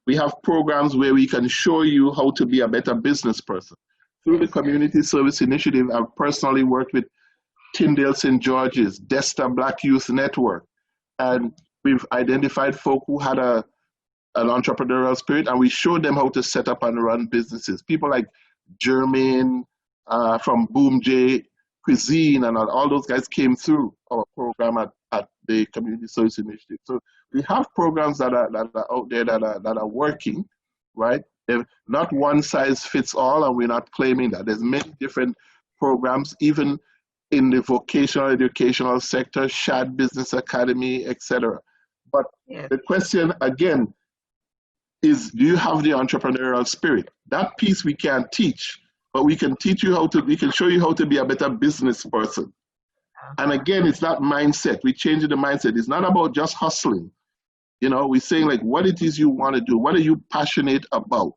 we have programs where we can show you how to be a better business person. Through the Community Service Initiative, I've personally worked with Tyndale St. George's, Desta Black Youth Network, and we've identified folk who had an entrepreneurial spirit, and we showed them how to set up and run businesses. People like Jermaine from Boom J Cuisine, and all those guys came through our program at the Community Service Initiative. So we have programs that are out there that are working, right? They're not one size fits all, and we're not claiming that. There's many different programs, even in the vocational educational sector, SHAD Business Academy, etc. But Yes. the question again is, do you have the entrepreneurial spirit? That piece we can't teach, but we can teach you we can show you how to be a better business person. And again, it's that mindset. We change the mindset. It's not about just hustling. You know, we're saying like what it is you want to do. What are you passionate about?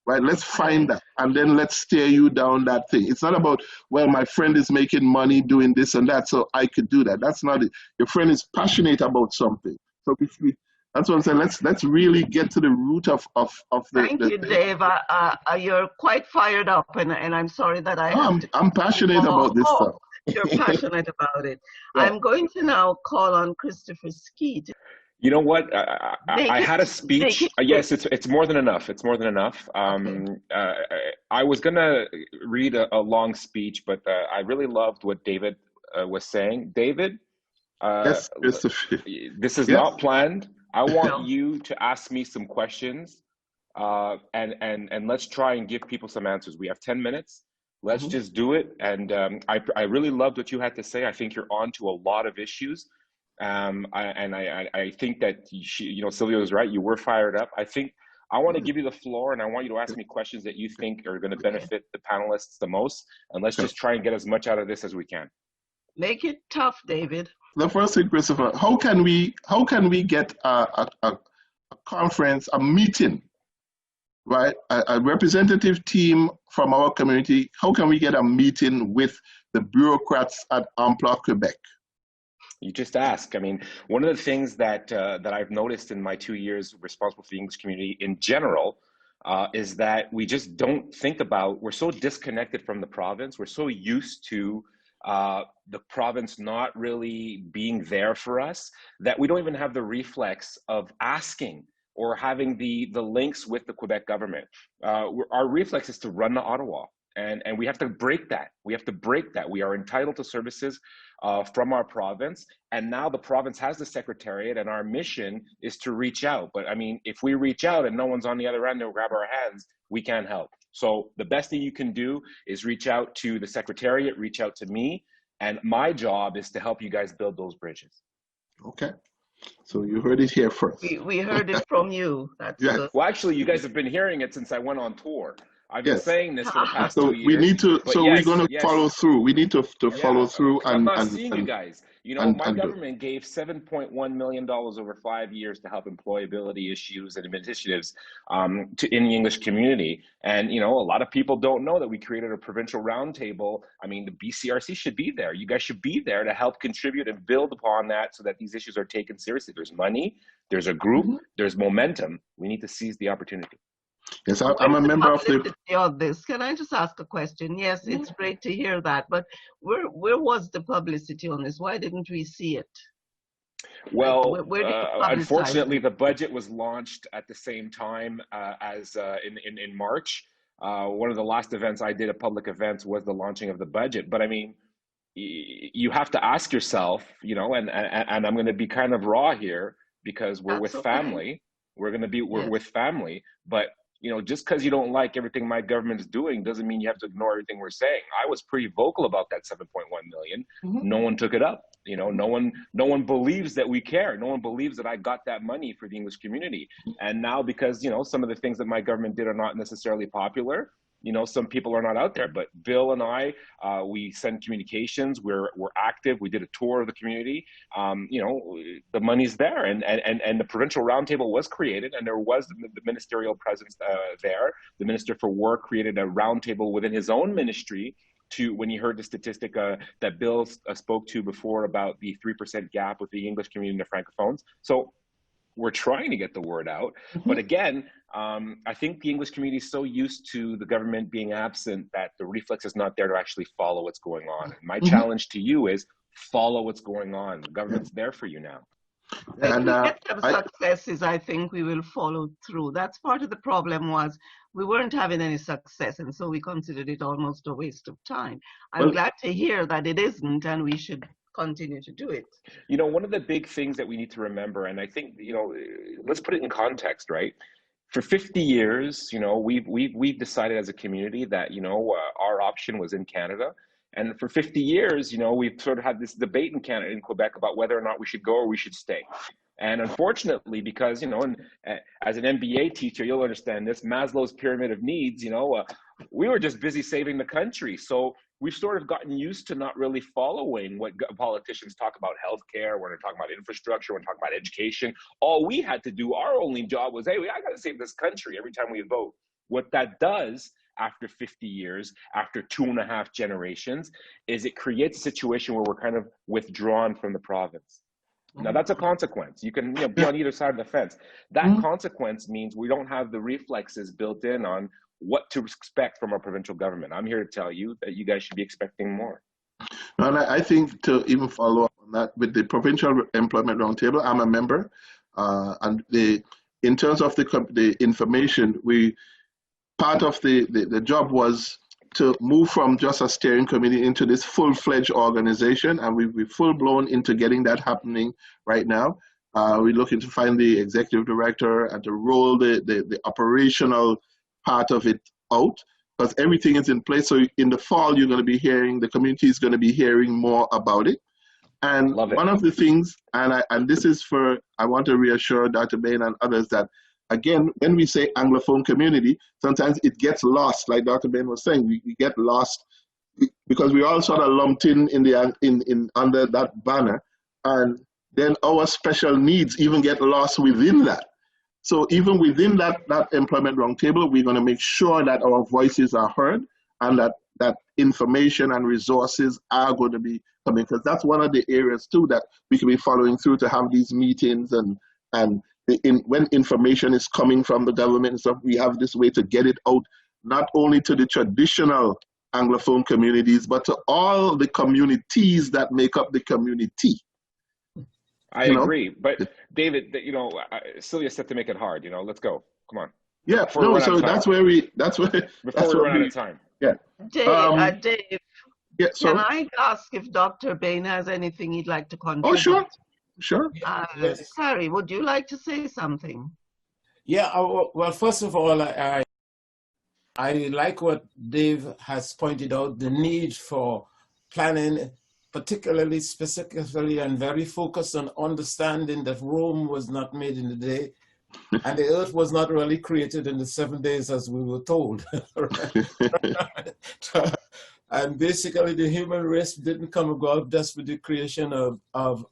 Right? Let's find that. And then let's steer you down that thing. It's not about, well, my friend is making money doing this and that, so I could do that. That's not it. Your friend is passionate about something. So that's what I'm saying. Let's really get to the root of the. Thank you, Dave. You're quite fired up, and I'm sorry that I'm passionate about this stuff. You're passionate about it. Yeah. I'm going to now call on Christopher Skeete. You know what? I had a speech. Yes, it's more than enough. It's more than enough. I was gonna read a long speech, but I really loved what David was saying. David, yes, Christopher. This is not planned. I want you to ask me some questions, and let's try and give people some answers. We have 10 minutes. Let's just do it. And I really loved what you had to say. I think you're on to a lot of issues. I think that Sylvia was right. You were fired up. I want to give you the floor, and I want you to ask me questions that you think are going to benefit the panelists the most. And let's just try and get as much out of this as we can. Make it tough, David. The first thing, Christopher, how can we get a conference, a meeting, right? A representative team from our community. How can we get a meeting with the bureaucrats at Emploi Quebec? You just ask. I mean, one of the things that I've noticed in my 2 years responsible for the English community in general is that we just don't think about, we're so disconnected from the province. We're so used to the province not really being there for us that we don't even have the reflex of asking or having the links with the Quebec government. Our reflex is to run to Ottawa. And we have to break that. We have to break that. We are entitled to services from our province. And now the province has the Secrétariat, and our mission is to reach out. But I mean, if we reach out and no one's on the other end to grab our hands, we can't help. So the best thing you can do is reach out to the Secrétariat, reach out to me. And my job is to help you guys build those bridges. Okay. So you heard it here first. We heard it from you. That's good. Well, actually, you guys have been hearing it since I went on tour. I've been saying this for the past 2 years. We need to. So we're going to follow through. We need to follow through. I'm not seeing you guys. You know, my government gave $7.1 million over 5 years to help employability issues and initiatives in the English community. And, you know, a lot of people don't know that we created a provincial roundtable. I mean, the BCRC should be there. You guys should be there to help contribute and build upon that so that these issues are taken seriously. There's money, there's a group, there's momentum. We need to seize the opportunity. Yes, I'm a member of the. On this, can I just ask a question? Yes, it's great to hear that, but where was the publicity on this? Why didn't we see it? Well, unfortunately, the budget was launched at the same time as in March. One of the last events I did at public events was the launching of the budget. But I mean, you have to ask yourself, you know, and I'm going to be kind of raw here because we're with family. We're going to be with family, but you know, just because you don't like everything my government is doing doesn't mean you have to ignore everything we're saying. I was pretty vocal about that 7.1 million. No one took it up. You know, no one believes that we care. No one believes that I got that money for the English community. And now because, you know, some of the things that my government did are not necessarily popular, you know, some people are not out there, but Bill and I, we send communications. We're active. We did a tour of the community. You know, the money's there, and the provincial roundtable was created, and there was the ministerial presence there. The Minister for Work created a roundtable within his own ministry to, when you heard the statistic that Bill spoke to before about the 3% gap with the English community and the Francophones. So we're trying to get the word out, but again, I think the English community is so used to the government being absent that the reflex is not there to actually follow what's going on. And my challenge to you is follow what's going on. The government's there for you now. And get some successes, I think we will follow through. That's part of the problem was we weren't having any success, and so we considered it almost a waste of time. I'm glad to hear that it isn't, and we should continue to do it. You know, one of the big things that we need to remember, and I think, you know, let's put it in context, right? For 50 years, you know, we've decided as a community that, you know, our option was in Canada. And for 50 years, you know, we've sort of had this debate in Canada, in Quebec, about whether or not we should go or we should stay. And unfortunately, because, you know, as an MBA teacher, you'll understand this, Maslow's pyramid of needs, you know, we were just busy saving the country. So we've sort of gotten used to not really following what politicians talk about healthcare, when they're talking about infrastructure, when they're talking about education. All we had to do, our only job was, hey, I got to save this country every time we vote. What that does after 50 years, after 2.5 generations, is it creates a situation where we're kind of withdrawn from the province. Now that's a consequence. You can, you know, be on either side of the fence. That consequence means we don't have the reflexes built in on what to expect from our provincial government. I'm here to tell you that you guys should be expecting more. And I think to even follow up on that, with the Provincial Employment Roundtable, I'm a member, and in terms of the information, part of the job was to move from just a steering committee into this full-fledged organization, and we're full-blown into getting that happening right now. We're looking to find the executive director and to roll the operational part of it out, because everything is in place. So in the fall, you're going to be hearing, the community is going to be hearing more about it. And one of the things, and this is for, I want to reassure Dr. Bain and others that, again, when we say Anglophone community, sometimes it gets lost. Like Dr. Bain was saying, we get lost because we're all sort of lumped in under that banner, and then our special needs even get lost within that. So even within that employment roundtable, we're going to make sure that our voices are heard, and that information and resources are going to be coming, because that's one of the areas too that we can be following through to have these meetings, and when information is coming from the government and stuff, we have this way to get it out, not only to the traditional Anglophone communities, but to all the communities that make up the community. I agree, but David, you know, Sylvia said to make it hard. You know, let's go. Come on. Yeah, no. So that's where we run out of time. Yeah. Dave. Yeah. So can I ask if Dr. Bain has anything he'd like to contribute? Oh, sure. Sure. Yes. Harry, would you like to say something? Yeah. Well, first of all, I like what Dave has pointed out, the need for planning, particularly specifically and very focused on understanding that Rome was not made in a day, and the earth was not really created in the 7 days as we were told. And basically the human race didn't come about just with the creation of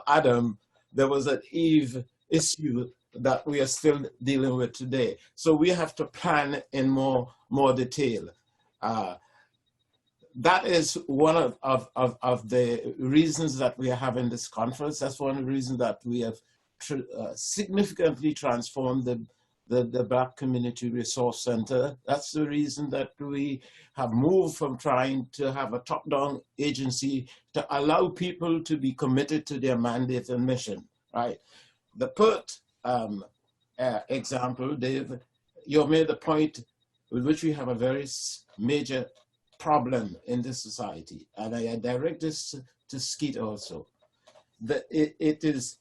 Adam. There was an Eve issue that we are still dealing with today. So we have to plan in more detail. That is one of the reasons that we are having this conference. That's one of the reasons that we have significantly transformed the Black Community Resource Center. That's the reason that we have moved from trying to have a top-down agency to allow people to be committed to their mandate and mission, right? The PERT example, Dave, you made the point with which we have a very major problem in this society, and I direct this to Skeete also. It is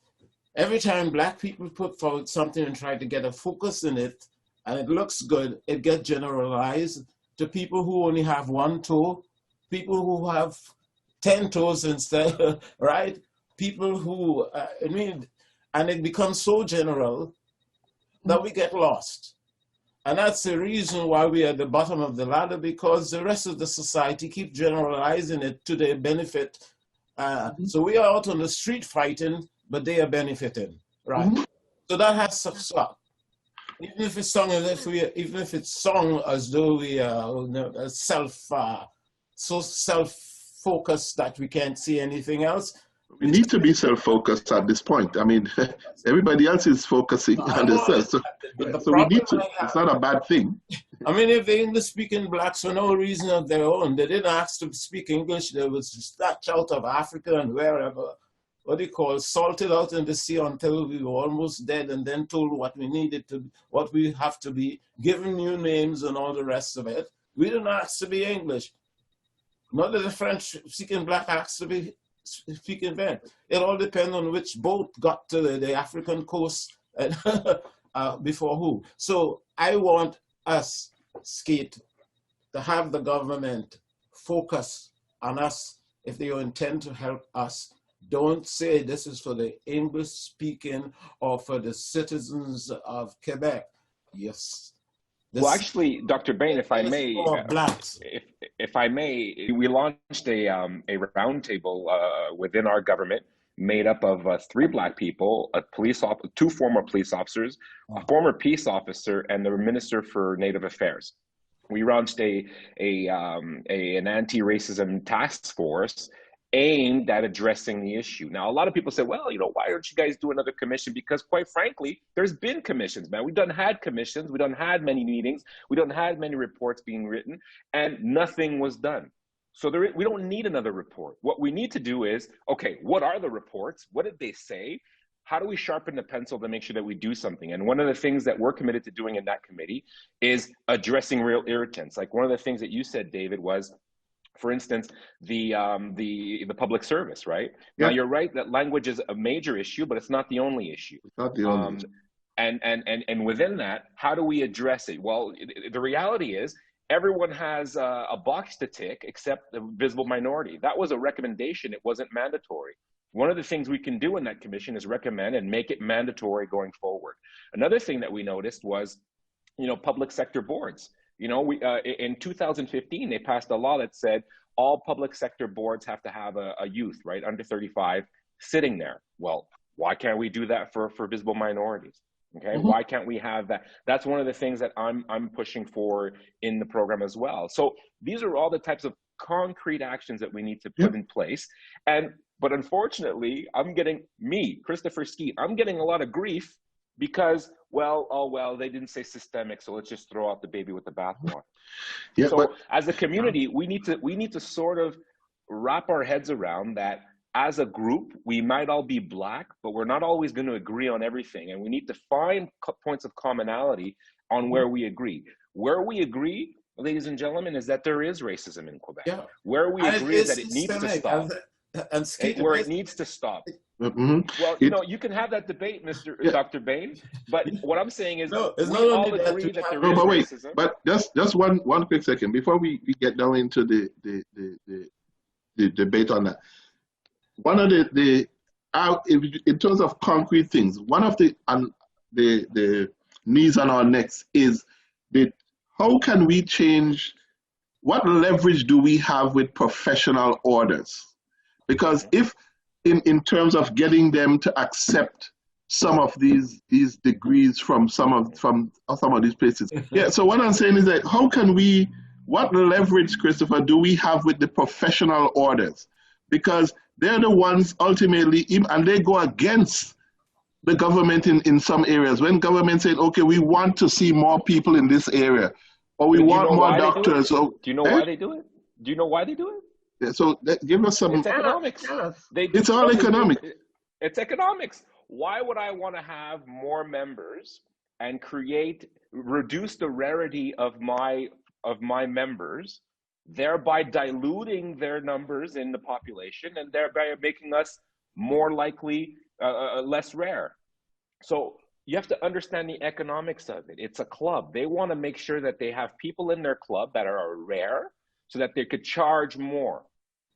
every time Black people put forward something and try to get a focus in it, and it looks good, it gets generalized to people who only have one toe, people who have 10 toes instead, right? People who, and it becomes so general that we get lost. And that's the reason why we are at the bottom of the ladder, because the rest of the society keep generalizing it to their benefit. So we are out on the street fighting, but they are benefiting, right? So that has to stop. Even if it's sung as though we are so self-focused that we can't see anything else. We need to be self-focused at this point. I mean, everybody else is focusing on themselves. So we need to. It's not a bad thing. I mean, if the English-speaking Blacks, for no reason of their own, they didn't ask to speak English, they was snatched out of Africa and wherever, salted out in the sea until we were almost dead, and then told what we needed to, what we have to be, given new names and all the rest of it. We didn't ask to be English. Not that the French-speaking Black asked to be speaking then. It all depends on which boat got to the African coast before who. So I want us, Skeete, to have the government focus on us if they intend to help us. Don't say this is for the English speaking or for the citizens of Quebec. Yes. Well, actually, Dr. Bain, if I may, we launched a roundtable within our government made up of 3 Black people, 2 former police officers, a former peace officer, and the Minister for Native Affairs. We launched an anti-racism task force aimed at addressing the issue. Now, a lot of people say, well, you know, why don't you guys do another commission? Because quite frankly, there's been commissions, man. We done had commissions. We done had many meetings. We done had many reports being written, and nothing was done. So we don't need another report. What we need to do is, okay, what are the reports? What did they say? How do we sharpen the pencil to make sure that we do something? And one of the things that we're committed to doing in that committee is addressing real irritants. Like one of the things that you said, David, was, for instance, the public service, right? Yeah. Now, you're right that language is a major issue, but it's not the only issue. It's not the only issue. And within that, how do we address it? Well, the reality is everyone has a box to tick except the visible minority. That was a recommendation. It wasn't mandatory. One of the things we can do in that commission is recommend and make it mandatory going forward. Another thing that we noticed was, you know, public sector boards. You know, in 2015, they passed a law that said all public sector boards have to have a youth, right, under 35, sitting there. Well, why can't we do that for visible minorities? Okay, why can't we have that? That's one of the things that I'm pushing for in the program as well. So these are all the types of concrete actions that we need to put in place. But unfortunately, Christopher Skeete, I'm getting a lot of grief because, well, they didn't say systemic, so let's just throw out the baby with the bathwater. Yeah, so as a community, we need to sort of wrap our heads around that. As a group, we might all be Black, but we're not always going to agree on everything. And we need to find points of commonality on where we agree. Where we agree, ladies and gentlemen, is that there is racism in Quebec. Yeah. Where we agree is that it needs to stop. Where it needs to stop. Well, you know, you can have that debate, Dr. Bain, but what I'm saying is we all agree that there is racism. But just one quick second before we get down into the debate on that. One of in terms of concrete things, one of the knees on our necks is how can we change, what leverage do we have with professional orders? Because if in terms of getting them to accept some of these degrees from some of these places. Yeah, so what I'm saying is that what leverage, Christopher, do we have with the professional orders? Because they're the ones ultimately, and they go against the government in some areas. When government said, okay, we want to see more people in this area, or we want more doctors. Do you know why they do it? Do you know why they do it? Yeah, so give us some. It's economics. It's all economics. It's economics. Why would I want to have more members and reduce the rarity of my members, thereby diluting their numbers in the population and thereby making us more likely, less rare? So you have to understand the economics of it. It's a club. They want to make sure that they have people in their club that are rare so that they could charge more.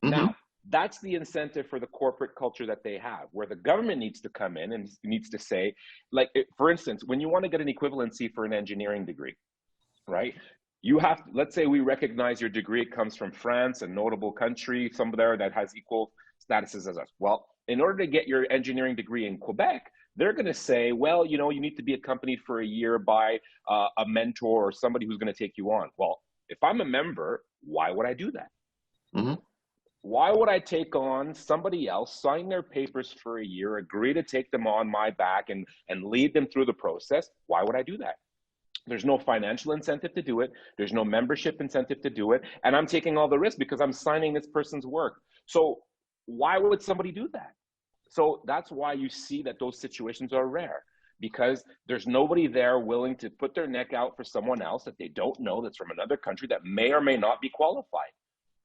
Now, that's the incentive for the corporate culture that they have, where the government needs to come in and needs to say, like, for instance, when you want to get an equivalency for an engineering degree, right? You have, let's say we recognize your degree comes from France, a notable country, somewhere that has equal statuses as us. Well, in order to get your engineering degree in Quebec, they're going to say, well, you know, you need to be accompanied for a year by a mentor or somebody who's going to take you on. Well, if I'm a member, why would I do that? Why would I take on somebody else, sign their papers for a year, agree to take them on my back and lead them through the process? Why would I do that? There's no financial incentive to do it. There's no membership incentive to do it. And I'm taking all the risk because I'm signing this person's work. So why would somebody do that? So that's why you see that those situations are rare, because there's nobody there willing to put their neck out for someone else that they don't know, that's from another country, that may or may not be qualified.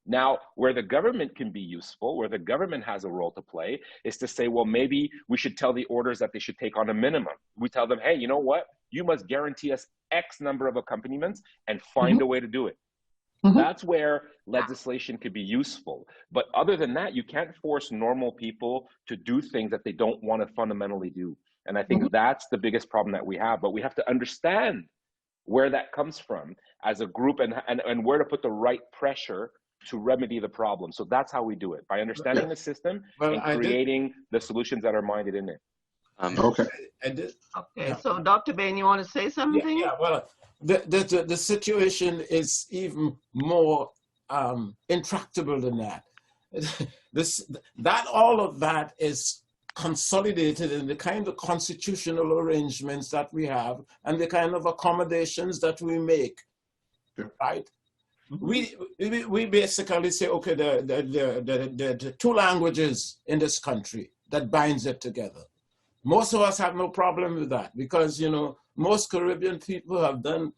Now, where the government can be useful, where the government has a role to play, is to say, well, maybe we should tell the orders that they should take on a minimum. We tell them, hey, you know what? You must guarantee us X number of accompaniments and find a way to do it. That's where legislation could be useful. But other than that, you can't force normal people to do things that they don't want to fundamentally do. And I think that's the biggest problem that we have. But we have to understand where that comes from as a group, and where to put the right pressure to remedy the problem. So that's how we do it, by understanding the system and creating the solutions that are minded in it. Okay. Okay, so Dr. Bain, you want to say something? Yeah, well, the situation is even more intractable than that. All of that is consolidated in the kind of constitutional arrangements that we have and the kind of accommodations that we make, right? We basically say, okay, the two languages in this country that binds it together. Most of us have no problem with that because, you know, most Caribbean people have done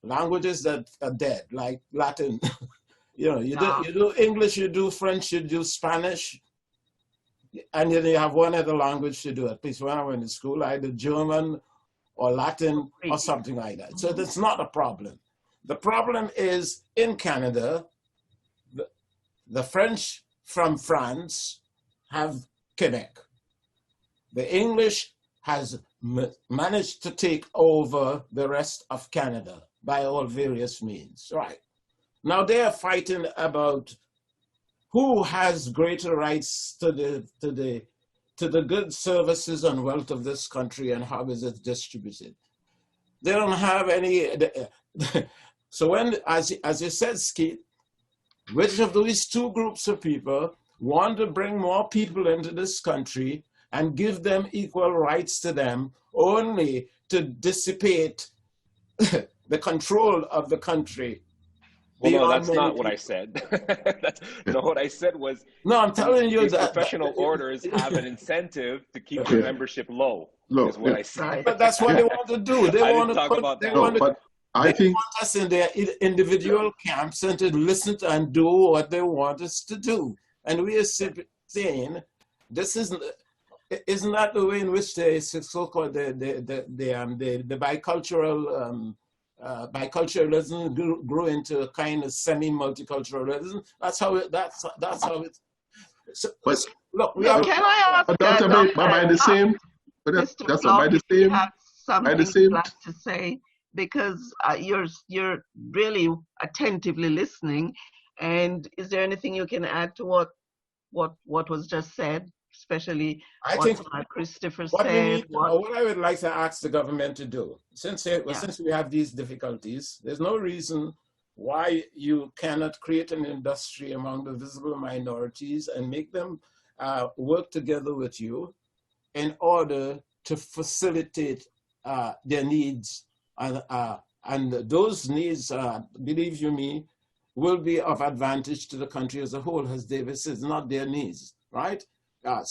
languages that are dead, like Latin. You know, you do English, you do French, you do Spanish, and then you have one other language to do. At least when I went to school, either German or Latin or something like that. So that's not a problem. The problem is in Canada, the French from France have Quebec. The English has managed to take over the rest of Canada by all various means, right? Now they are fighting about who has greater rights to the goods, services, and wealth of this country, and how is it distributed. They don't have any. So when, as you said, Skeete, which of these two groups of people want to bring more people into this country and give them equal rights to them, only to dissipate the control of the country? Well, no, that's not what I said. What I said was, no, I'm telling you that professional orders have an incentive to keep the membership low. Is what I said. But that's what they want to do. They want to talk about that. They want us in their individual camps and to listen to and do what they want us to do. And we are saying, this isn't that the way in which the so-called the bicultural biculturalism grew into a kind of semi-multiculturalism? That's how it. So, look, we have. Can I ask? Dr. By the same. That's by the same. Have something you'd like to say, because you're really attentively listening. And is there anything you can add to what was just said, especially what Christopher said? What I would like to ask the government to do, since we have these difficulties, there's no reason why you cannot create an industry among the visible minorities and make them work together with you in order to facilitate their needs. And those needs, believe you me, will be of advantage to the country as a whole, as David says, not their needs, right? But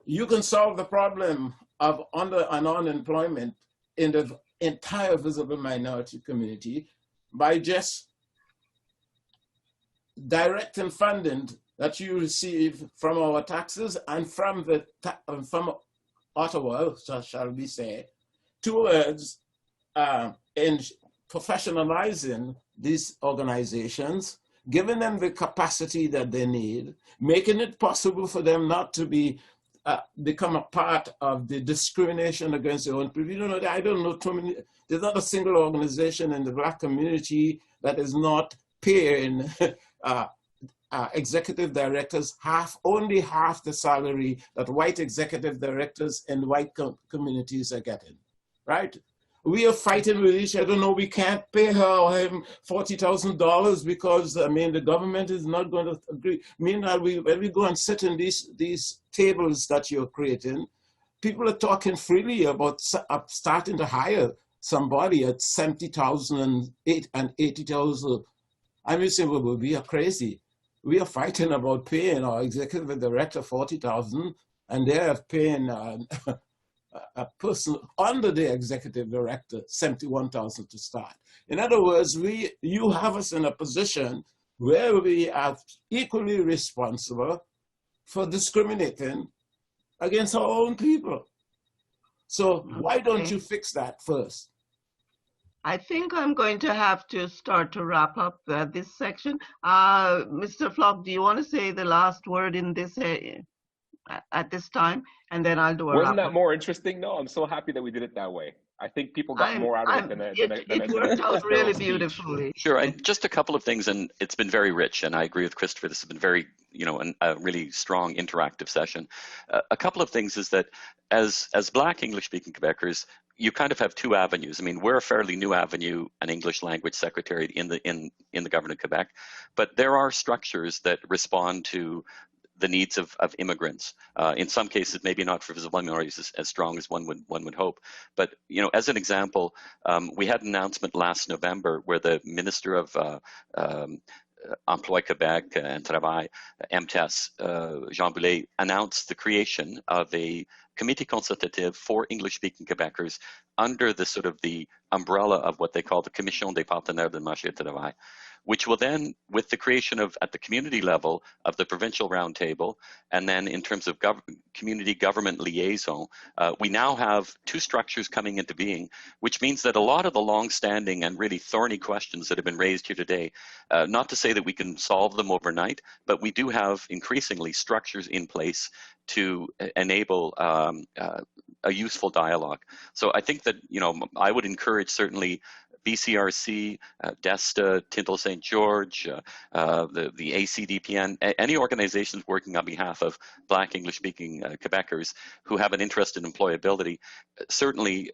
you can solve the problem of unemployment in the entire visible minority community by just directing funding that you receive from our taxes and from Ottawa, shall we say, towards in professionalizing these organizations, giving them the capacity that they need, making it possible for them not to become a part of the discrimination against their own people. You know, I don't know too many. There's not a single organization in the Black community that is not paying executive directors only half the salary that white executive directors in white communities are getting, right? We are fighting with each other. No, we can't pay her or him $40,000 because, I mean, the government is not going to agree. Meanwhile, when we go and sit in these tables that you're creating, people are talking freely about starting to hire somebody at $70,000 and $80,000. I mean, say, well, we are crazy. We are fighting about paying our executive director $40,000, and they are paying a person under the executive director $71,000 to start. In other words, you have us in a position where we are equally responsible for discriminating against our own people. So why don't you fix that first? I think I'm going to have to start to wrap up this section. Mr. Flock, do you want to say the last word in this at this time, and then I'll do a Wasn't wrap that up. more interesting? No, I'm so happy that we did it that way. I think people got more out of it than it worked out really beautifully. Sure, just a couple of things, and it's been very rich, and I agree with Christopher. This has been very, a really strong interactive session. A couple of things is that as Black English-speaking Quebecers, you kind of have two avenues. I mean, we're a fairly new avenue, an English language secretariat in the government of Quebec, but there are structures that respond to the needs of immigrants. In some cases, maybe not for visible minorities as strong as one would hope. But as an example, we had an announcement last November where the Minister of Emploi Québec and Travail, MTES, Jean Boulet, announced the creation of a committee consultative for English-speaking Quebecers under the sort of the umbrella of what they call the Commission des Partenaires de Marché de Travail, which will then, with the creation of, at the community level, of the provincial roundtable, and then in terms of community government liaison, we now have two structures coming into being, which means that a lot of the long-standing and really thorny questions that have been raised here today, not to say that we can solve them overnight, but we do have increasingly structures in place to enable a useful dialogue. So I think that, I would encourage certainly BCRC, DESTA, Tintle St. George, the ACDPN, any organizations working on behalf of Black English-speaking Quebecers who have an interest in employability, certainly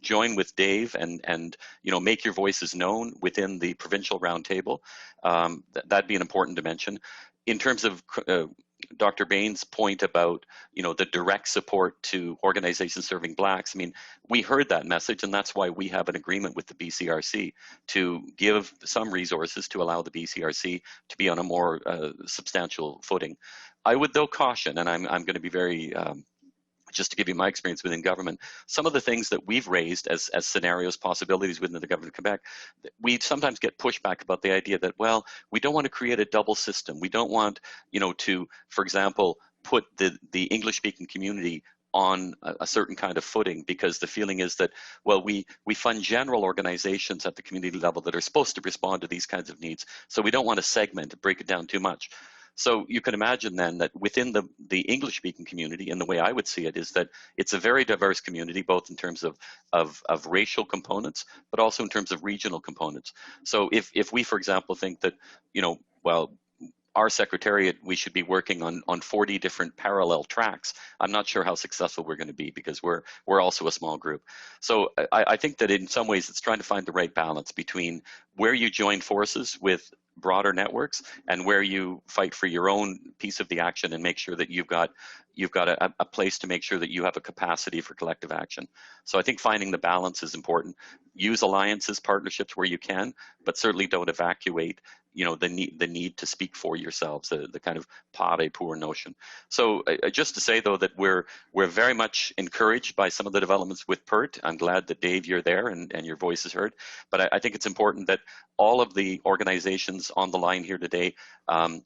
join with Dave and make your voices known within the provincial roundtable. That'd be an important dimension. In terms of Dr. Bayne's point about, the direct support to organizations serving Blacks, I mean, we heard that message, and that's why we have an agreement with the BCRC to give some resources to allow the BCRC to be on a more substantial footing. I would, though, caution, and I'm going to be very just to give you my experience within government, some of the things that we've raised as scenarios, possibilities within the government of Quebec, we sometimes get pushback about the idea that, well, we don't want to create a double system. We don't want, to, for example, put the English-speaking community on a certain kind of footing, because the feeling is that, well, we fund general organizations at the community level that are supposed to respond to these kinds of needs. So we don't want to segment, break it down too much. So you can imagine then that within the English-speaking community, and the way I would see it is that it's a very diverse community, both in terms of racial components, but also in terms of regional components. So if we, for example, think that, well, our Secretariat, we should be working on 40 different parallel tracks, I'm not sure how successful we're going to be, because we're also a small group. So I think that in some ways it's trying to find the right balance between where you join forces with broader networks and where you fight for your own piece of the action and make sure that you've got a place to make sure that you have a capacity for collective action. So I think finding the balance is important. Use alliances, partnerships where you can, but certainly don't evacuate the need to speak for yourselves, the kind of parler pour notion. So just to say, though, that we're very much encouraged by some of the developments with PERT. I'm glad that, Dave, you're there and your voice is heard. But I think it's important that all of the organizations on the line here today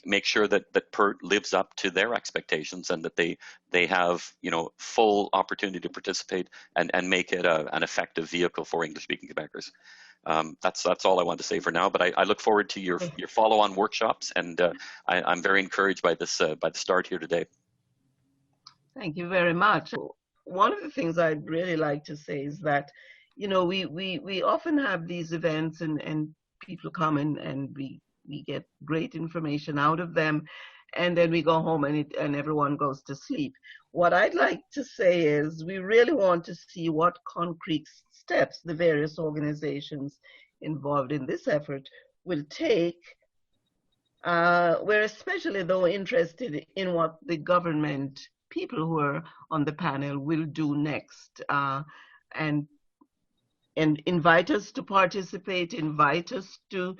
make sure that PERT lives up to their expectations, and that they have full opportunity to participate and make it an effective vehicle for English-speaking Quebecers. That's all I want to say for now, but I look forward to your follow-on workshops, and I'm very encouraged by this by the start here today. Thank you very much. One of the things I'd really like to say is that, we often have these events and people come in and we get great information out of them, and then we go home and everyone goes to sleep. What I'd like to say is we really want to see what concrete steps the various organizations involved in this effort will take. We're especially, though, interested in what the government people who are on the panel will do next, and invite us to participate, invite us to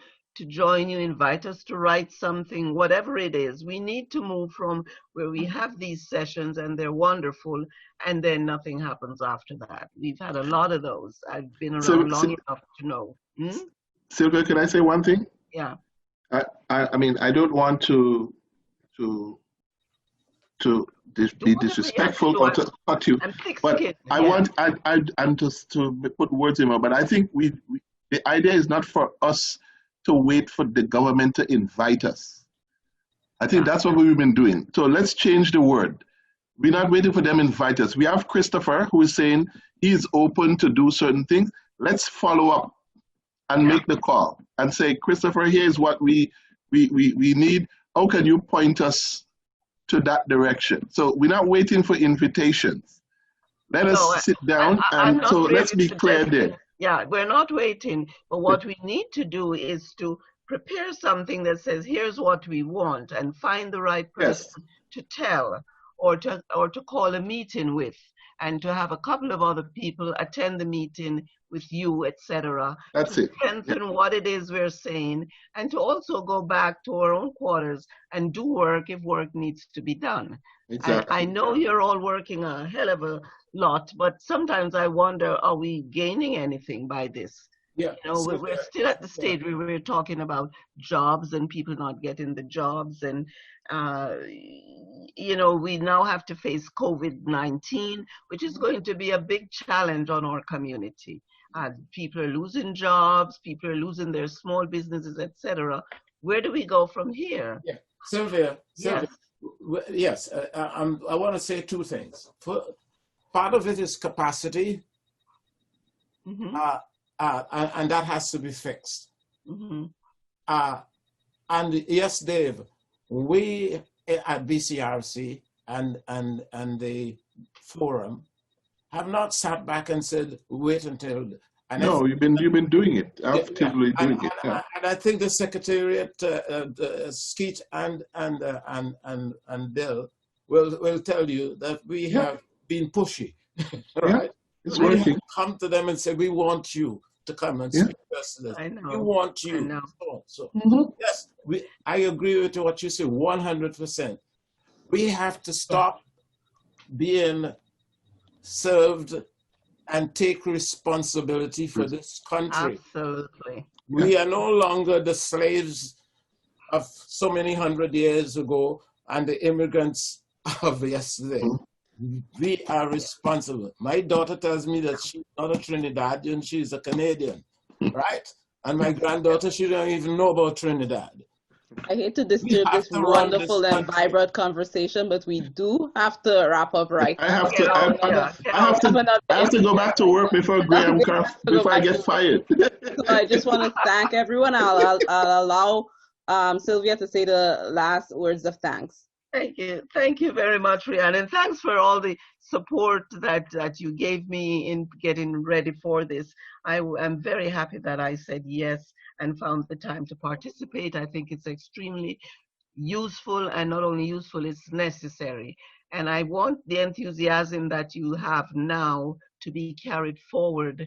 join you, invite us to write something, whatever it is. We need to move from where we have these sessions and they're wonderful, and then nothing happens after that. We've had a lot of those. I've been around long enough to know. Sylvia, can I say one thing? Yeah. I mean, I don't want to be disrespectful or to cut you, but I want I'm just to put words in my. But I think The idea is not for us to wait for the government to invite us. I think that's what we've been doing. So let's change the word. We're not waiting for them to invite us. We have Christopher who is saying he's open to do certain things. Let's follow up and make the call and say, Christopher, here's what we need. How can you point us to that direction? So we're not waiting for invitations. Let us sit down and so let's be clear there. Yeah, we're not waiting, but what we need to do is to prepare something that says, here's what we want, and find the right person to tell or to call a meeting with, and to have a couple of other people attend the meeting with you, etc. That's it. Strengthen what it is we're saying, and to also go back to our own quarters and do work if work needs to be done. Exactly. I know you're all working a hell of a lot, but sometimes I wonder, are we gaining anything by this? Yeah. You know, we're still at the stage where we're talking about jobs and people not getting the jobs, and you know, we now have to face COVID-19, which is going to be a big challenge on our community. People are losing jobs, people are losing their small businesses, etc. Where do we go from here? Yeah, Sylvia, yes, I want to say two things. Part of it is capacity, and that has to be fixed. And yes, Dave, we at BCRC and the forum have not sat back and said, wait until. No, you've been doing it, actively doing it. And I think the Secrétariat, Skeete and Bill will tell you that we have been pushy. Right? It's we working. Come to them and say, we want you to come and speak to us. I know. We want you. I know. So yes, I agree with what you say 100%. We have to stop being served and take responsibility for this country. Absolutely. We are no longer the slaves of so many hundred years ago and the immigrants of yesterday. We are responsible. My daughter tells me that she's not a Trinidadian, she's a Canadian, right? And my granddaughter, she don't even know about Trinidad. I hate to disturb this wonderful and vibrant conversation, but we do have to wrap up right now. I have to go back to work before before I get fired. So I just want to thank everyone. I'll allow Sylvia to say the last words of thanks. Thank you. Thank you very much, Ryan. And thanks for all the support that you gave me in getting ready for this. I am very happy that I said yes and found the time to participate. I think it's extremely useful, and not only useful, it's necessary. And I want the enthusiasm that you have now to be carried forward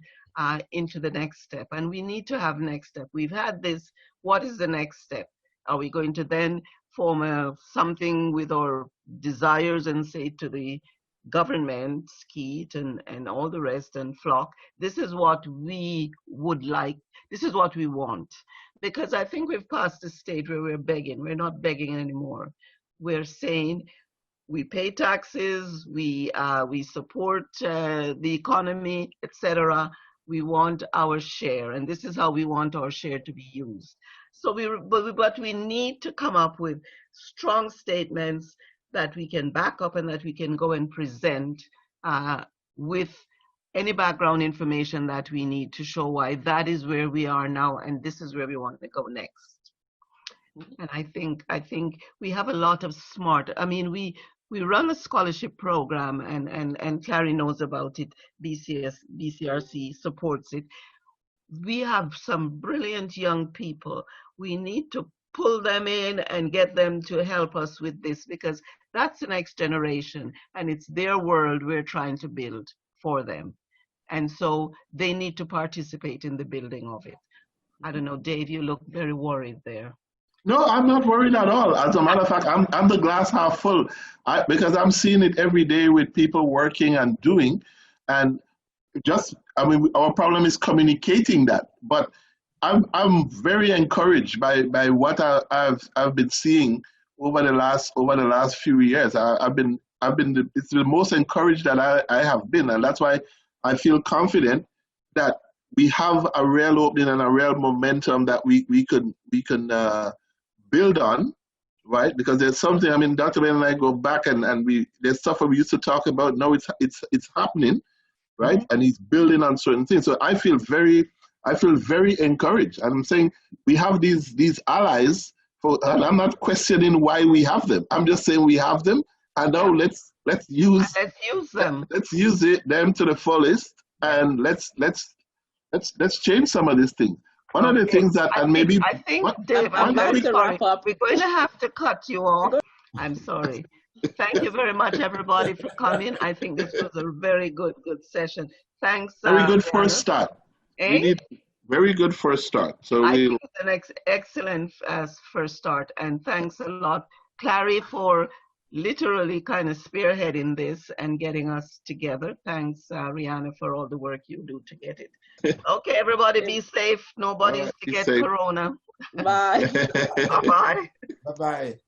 into the next step. And we need to have next step. We've had this, what is the next step? Are we going to then form something with our desires and say to the government, Skeete and all the rest, and Flock, this is what we would like, this is what we want? Because I think we've passed the stage where we're begging. We're not begging anymore. We're saying we pay taxes, we support the economy, etc. We want our share, and this is how we want our share to be used. So but we need to come up with strong statements that we can back up and that we can go and present with any background information that we need to show why that is where we are now and this is where we want to go next. And I think we have a lot of smart, I mean, we run a scholarship program and Clary knows about it, BCRC supports it. We have some brilliant young people. We need to pull them in and get them to help us with this, because that's the next generation and it's their world we're trying to build for them. And so they need to participate in the building of it. I don't know, Dave, you look very worried there. No, I'm not worried at all. As a matter of fact, I'm the glass half full because I'm seeing it every day with people working and doing. And just, I mean, our problem is communicating that. But I'm very encouraged by what I've been seeing over the last few years. It's the most encouraged that I have been, and that's why I feel confident that we have a real opening and a real momentum that we can build on, right? Because there's something, I mean, Dr. Bain and I go back and there's stuff we used to talk about. Now it's happening, right? And he's building on certain things. So I feel very encouraged. And I'm saying we have these allies, and I'm not questioning why we have them. I'm just saying we have them, and now let's use them. Let's use them to the fullest, and let's change some of these things. One of the things that, and maybe I think, Dave, I'm very sorry. We're going to have to cut you off. I'm sorry. Thank you very much, everybody, for coming. I think this was a very good session. Thanks. Very good first start. We need very good first start. So I think it's an excellent first start. And thanks a lot, Clary, for literally kind of spearheading this and getting us together. Thanks, Rihanna, for all the work you do to get it. Okay, everybody, be safe. Nobody's to get corona. Bye. Bye-bye. Bye-bye.